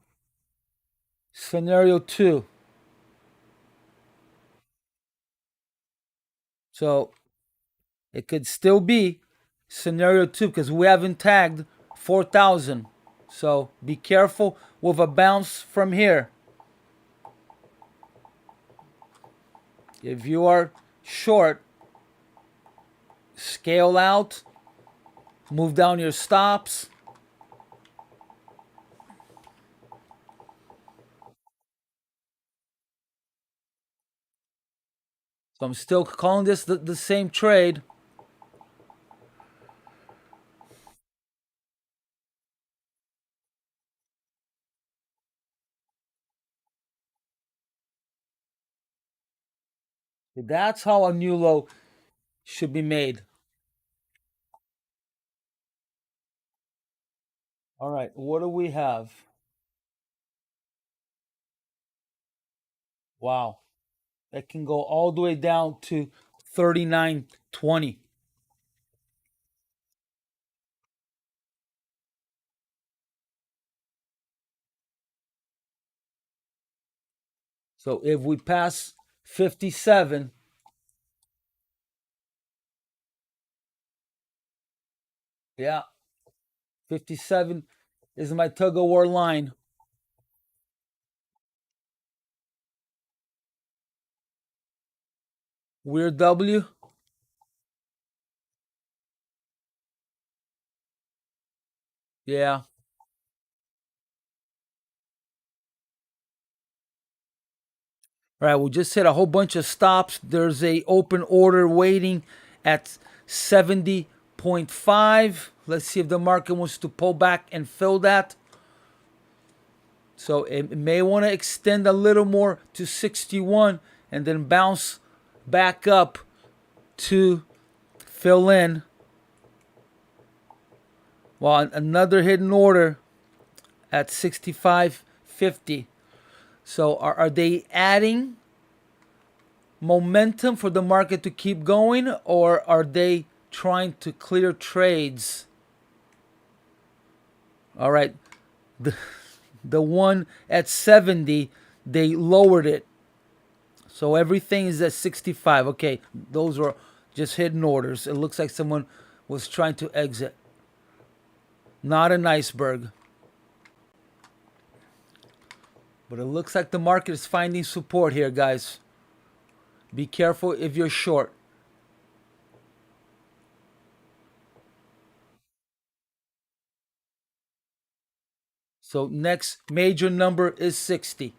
Scenario two. So it could still be scenario two because we haven't tagged 4,000. So be careful with a bounce from here. If you are short, scale out, move down your stops. So I'm still calling this the same trade. That's how a new low should be made. All right, what do we have? Wow. That can go all the way down to 39.20. So if we pass 57, yeah, 57 is my tug of war line. Weird W. Yeah. All right, we just hit a whole bunch of stops. There's a open order waiting at 70.5. Let's see if the market wants to pull back and fill that. So it may want to extend a little more to 61 and then bounce back up to fill in. Well, another hidden order at 65.50. So are they adding momentum for the market to keep going, or are they trying to clear trades? All right. The, the one at 70, they lowered it. So everything is at 65. Okay, those are just hidden orders. It looks like someone was trying to exit. Not an iceberg. But it looks like the market is finding support here, guys. Be careful if you're short. So next major number is 60.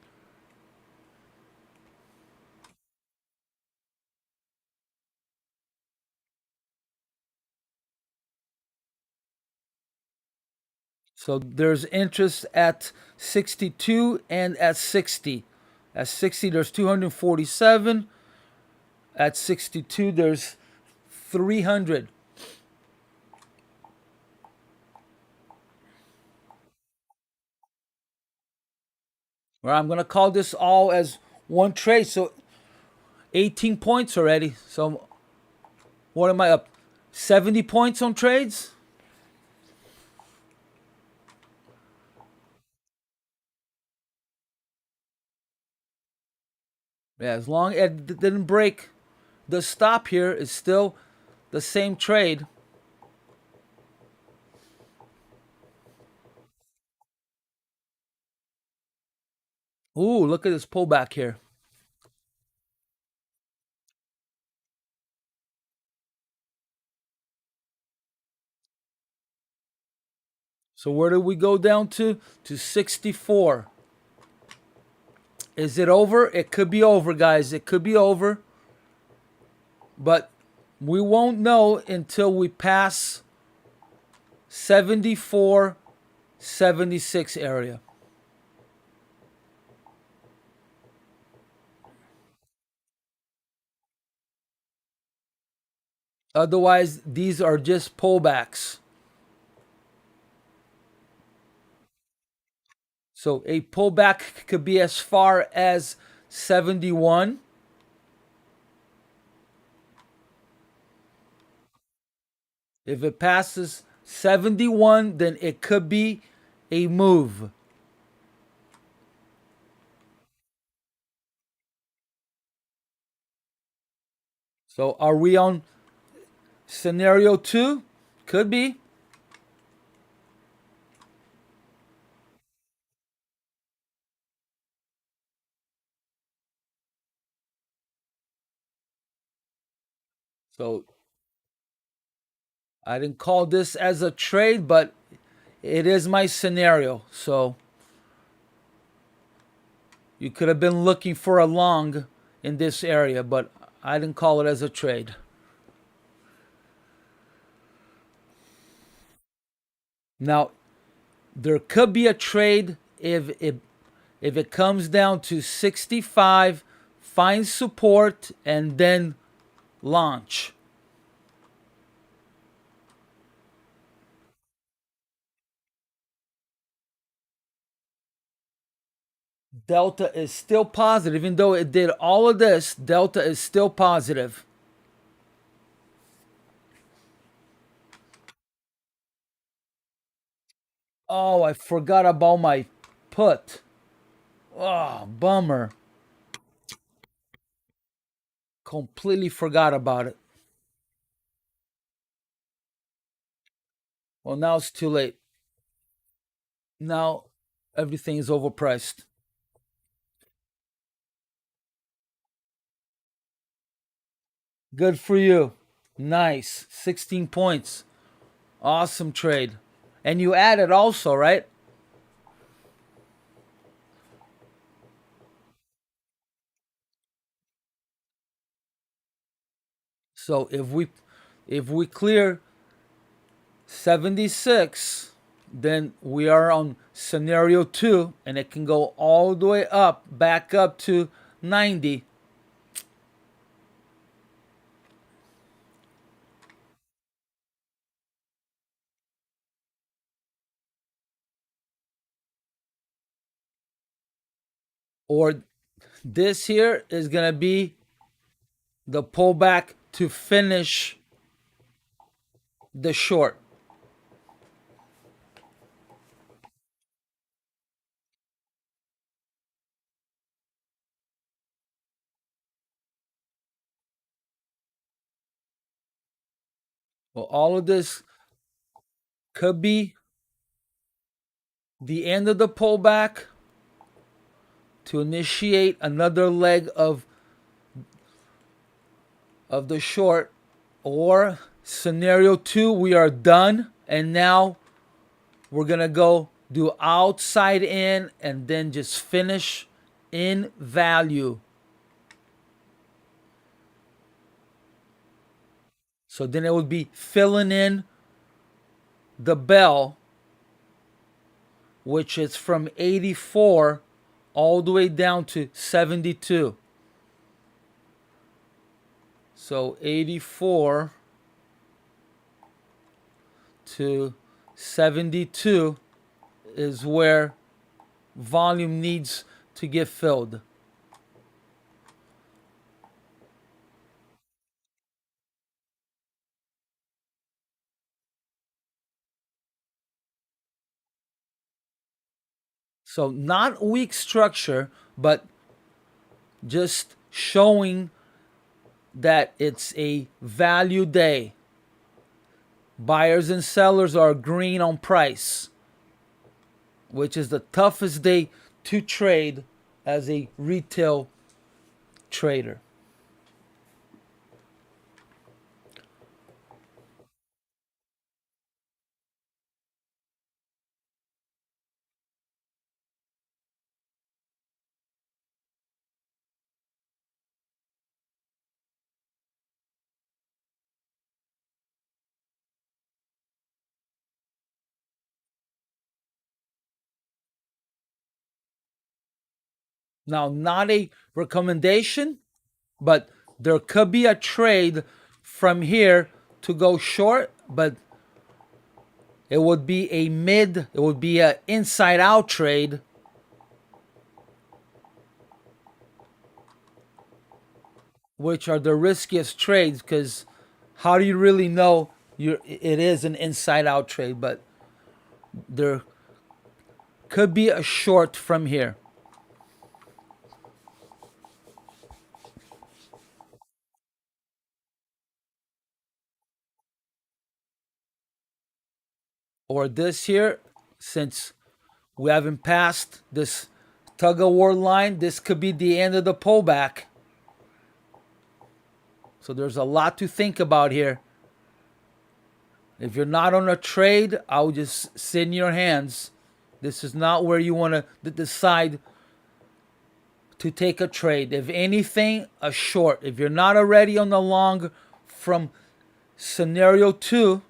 So there's interest at 62 and at 60. At 60, there's 247. At 62, there's 300. Well, I'm going to call this all as one trade. So 18 points already. So what am I up? 70 points on trades? Yeah, as long as it didn't break the stop here, it's still the same trade. Ooh, look at this pullback here. So where did we go down to? To 64. Is it over? It could be over, guys. It could be over. But we won't know until we pass 74, 76 area. Otherwise, these are just pullbacks. So a pullback could be as far as 71. If it passes 71, then it could be a move. So are we on scenario 2? Could be. So I didn't call this as a trade, but it is my scenario. So you could have been looking for a long in this area, but I didn't call it as a trade. Now, there could be a trade if it comes down to 65, find support, and then launch. Delta is still positive, even though it did all of this. Delta is still positive. Oh, I forgot about my put. Oh, bummer. Completely forgot about it. Well, now it's too late. Now everything is overpriced. Good for you. Nice. 16 points. Awesome trade. And you added also, right? So if we clear 76, then we are on scenario 2 and it can go all the way up, back up to 90. Or this here is going to be the pullback to finish the short. Well, all of this could be the end of the pullback to initiate another leg of the short, or scenario 2, we are done and now we're going to go do outside in, and then just finish in value. So then it would be filling in the bell, which is from 84 all the way down to 72. So 84 to 72 is where volume needs to get filled. So not weak structure, but just showing that it's a value day. Buyers and sellers are agreeing on price, which is the toughest day to trade as a retail trader. Now, not a recommendation, but there could be a trade from here to go short, but it would be a it would be an inside out trade, which are the riskiest trades because how do you really know it is an inside out trade? But there could be a short from here. Or this here, since we haven't passed this tug of war line, this could be the end of the pullback. So there's a lot to think about here. If you're not on a trade, I would just sit in your hands. This is not where you want to decide to take a trade. If anything, a short. If you're not already on the long from scenario 2,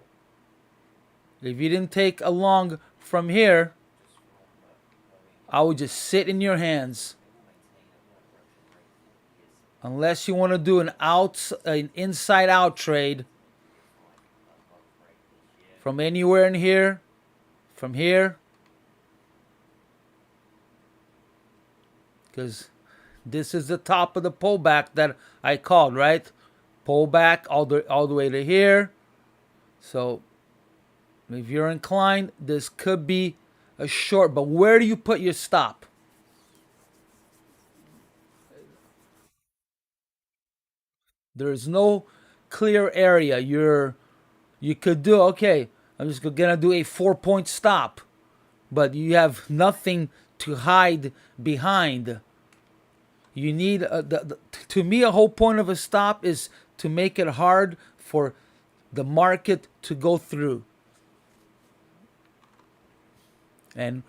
if you didn't take a long from here, I would just sit in your hands. Unless you want to do an inside out trade from anywhere in here, from here, because this is the top of the pullback that I called, right? Pullback all the way to here. So if you're inclined, this could be a short, but where do you put your stop? There's no clear area. You could do, okay, I'm just gonna do a 4-point stop, but you have nothing to hide behind. You need to me, a whole point of a stop is to make it hard for the market to go through. And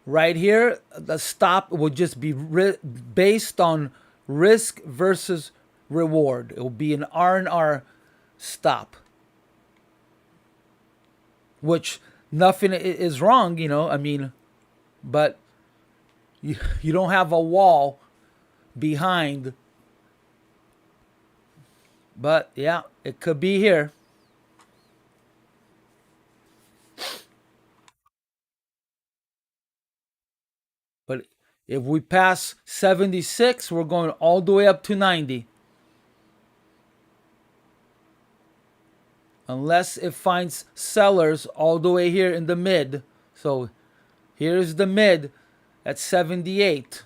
right here, the stop would just be based on risk versus reward. It will be an R&R stop, which nothing is wrong, I mean, but you don't have a wall behind. But yeah, it could be here. But if we pass 76, we're going all the way up to 90. Unless it finds sellers all the way here in the mid. So here's the mid at 78.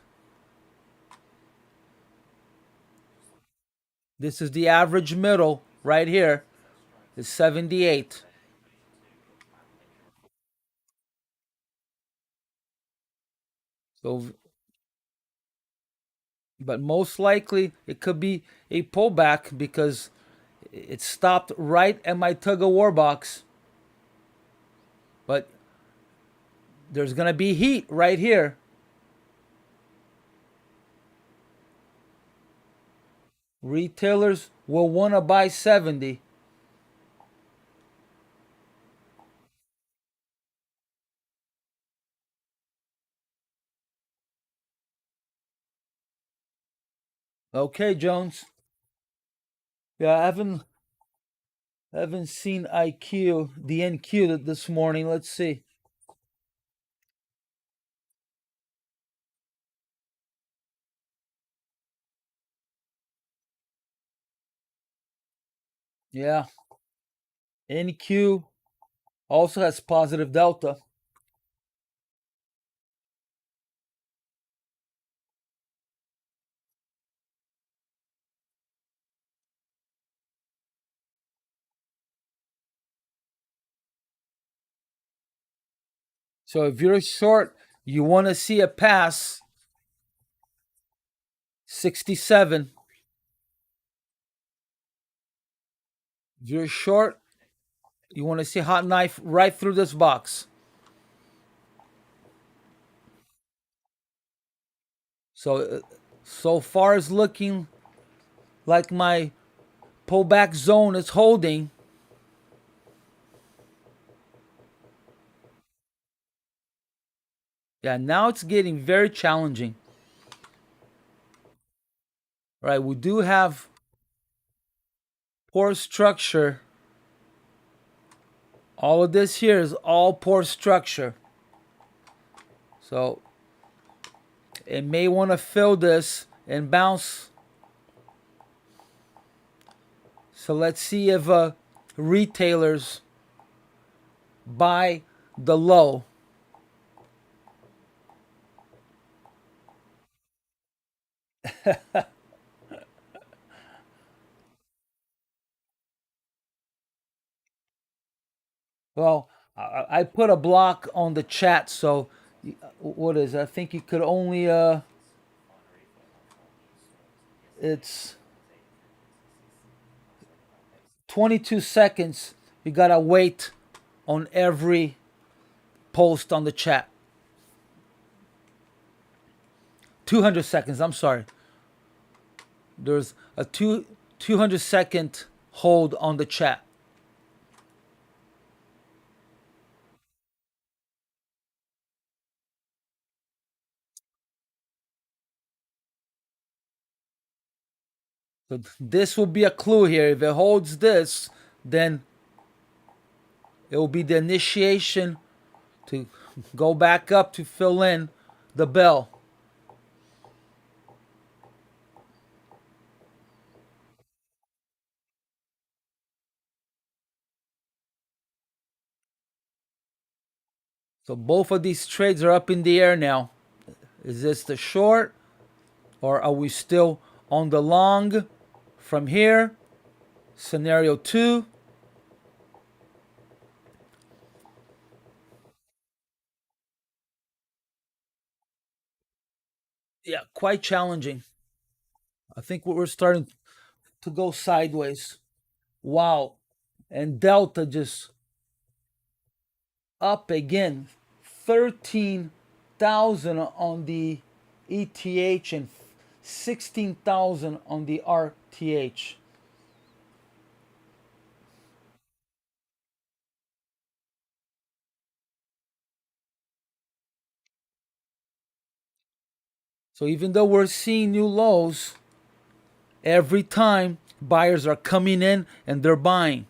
This is the average middle right here. It's 78. So, but most likely it could be a pullback because it stopped right at my tug of war box. But There's going to be heat right here. Retailers will want to buy 70. Okay, Jones. Yeah, I haven't seen IQ, the NQ this morning. Let's see. Yeah, NQ also has positive delta. So if you're short, you want to see a pass 67. If you're short, you want to see a hot knife right through this box. So far it's looking like my pullback zone is holding. Yeah, now it's getting very challenging. Right, we do have poor structure. All of this here is all poor structure. So it may want to fill this and bounce. So let's see if retailers buy the low. Well, I put a block on the chat, so what is it? I think you could only it's 22 seconds. You gotta wait on every post on the chat. 200 seconds. I'm sorry. There's a 200-second hold on the chat. So this will be a clue here. If it holds this, then it will be the initiation to go back up to fill in the bell. So both of these trades are up in the air now. Is this the short, or are we still on the long from here? Scenario 2. Yeah, quite challenging. I think we're starting to go sideways. Wow. And Delta just up again. 13,000 on the ETH and 16,000 on the RTH. So even though we're seeing new lows, every time buyers are coming in and they're buying.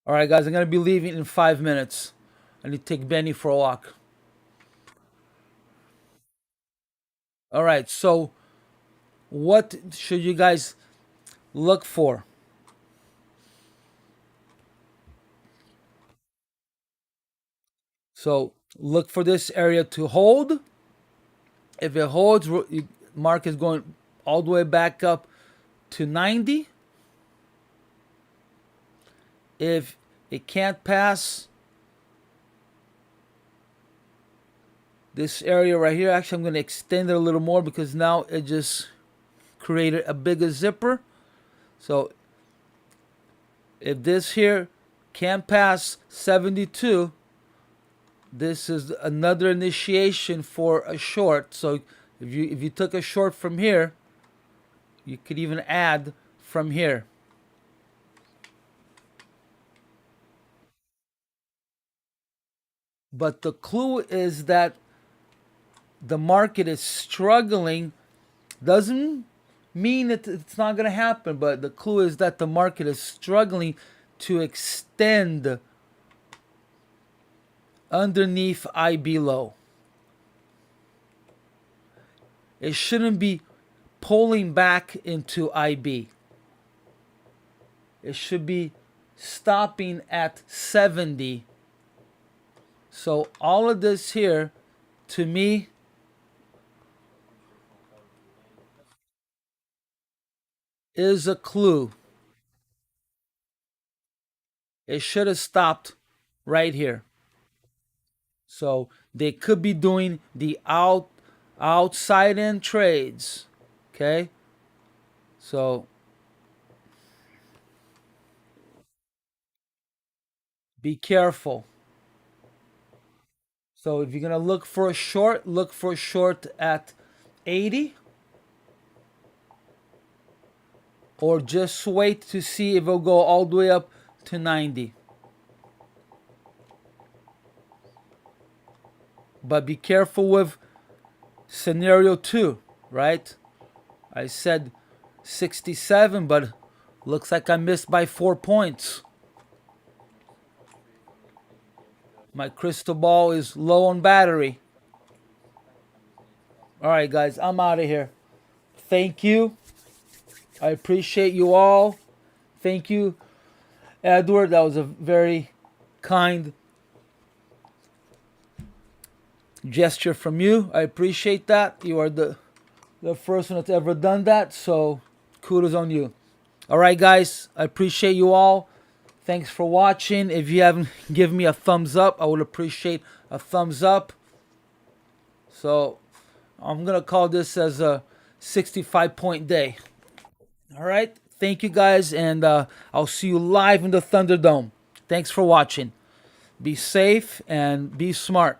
All right, guys, I'm going to be leaving in 5 minutes. I need to take Benny for a walk. All right, so what should you guys look for? So look for this area to hold. If it holds, market is going all the way back up to 90. If it can't pass this area right here, actually I'm going to extend it a little more because now it just created a bigger zipper. So if this here can't pass 72, this is another initiation for a short. So if you took a short from here, you could even add from here. But the clue is that the market is struggling. Doesn't mean that it's not going to happen, but the clue is that the market is struggling to extend underneath IB low. It shouldn't be pulling back into IB. It should be stopping at 70. So all of this here, to me, is a clue. It should have stopped right here. So they could be doing the outside in trades. Okay? So be careful. So if you're going to look for a short at 80. Or just wait to see if it'll go all the way up to 90. But be careful with scenario 2, right? I said 67, but looks like I missed by 4 points. My crystal ball is low on battery. All right, guys, I'm out of here. Thank you. I appreciate you all. Thank you, Edward. That was a very kind gesture from you. I appreciate that. You are the first one that's ever done that, so kudos on you. All right, guys, I appreciate you all. Thanks for watching. If you haven't given me a thumbs up, I would appreciate a thumbs up. So I'm going to call this as a 65-point day. All right. Thank you, guys, and I'll see you live in the Thunderdome. Thanks for watching. Be safe and be smart.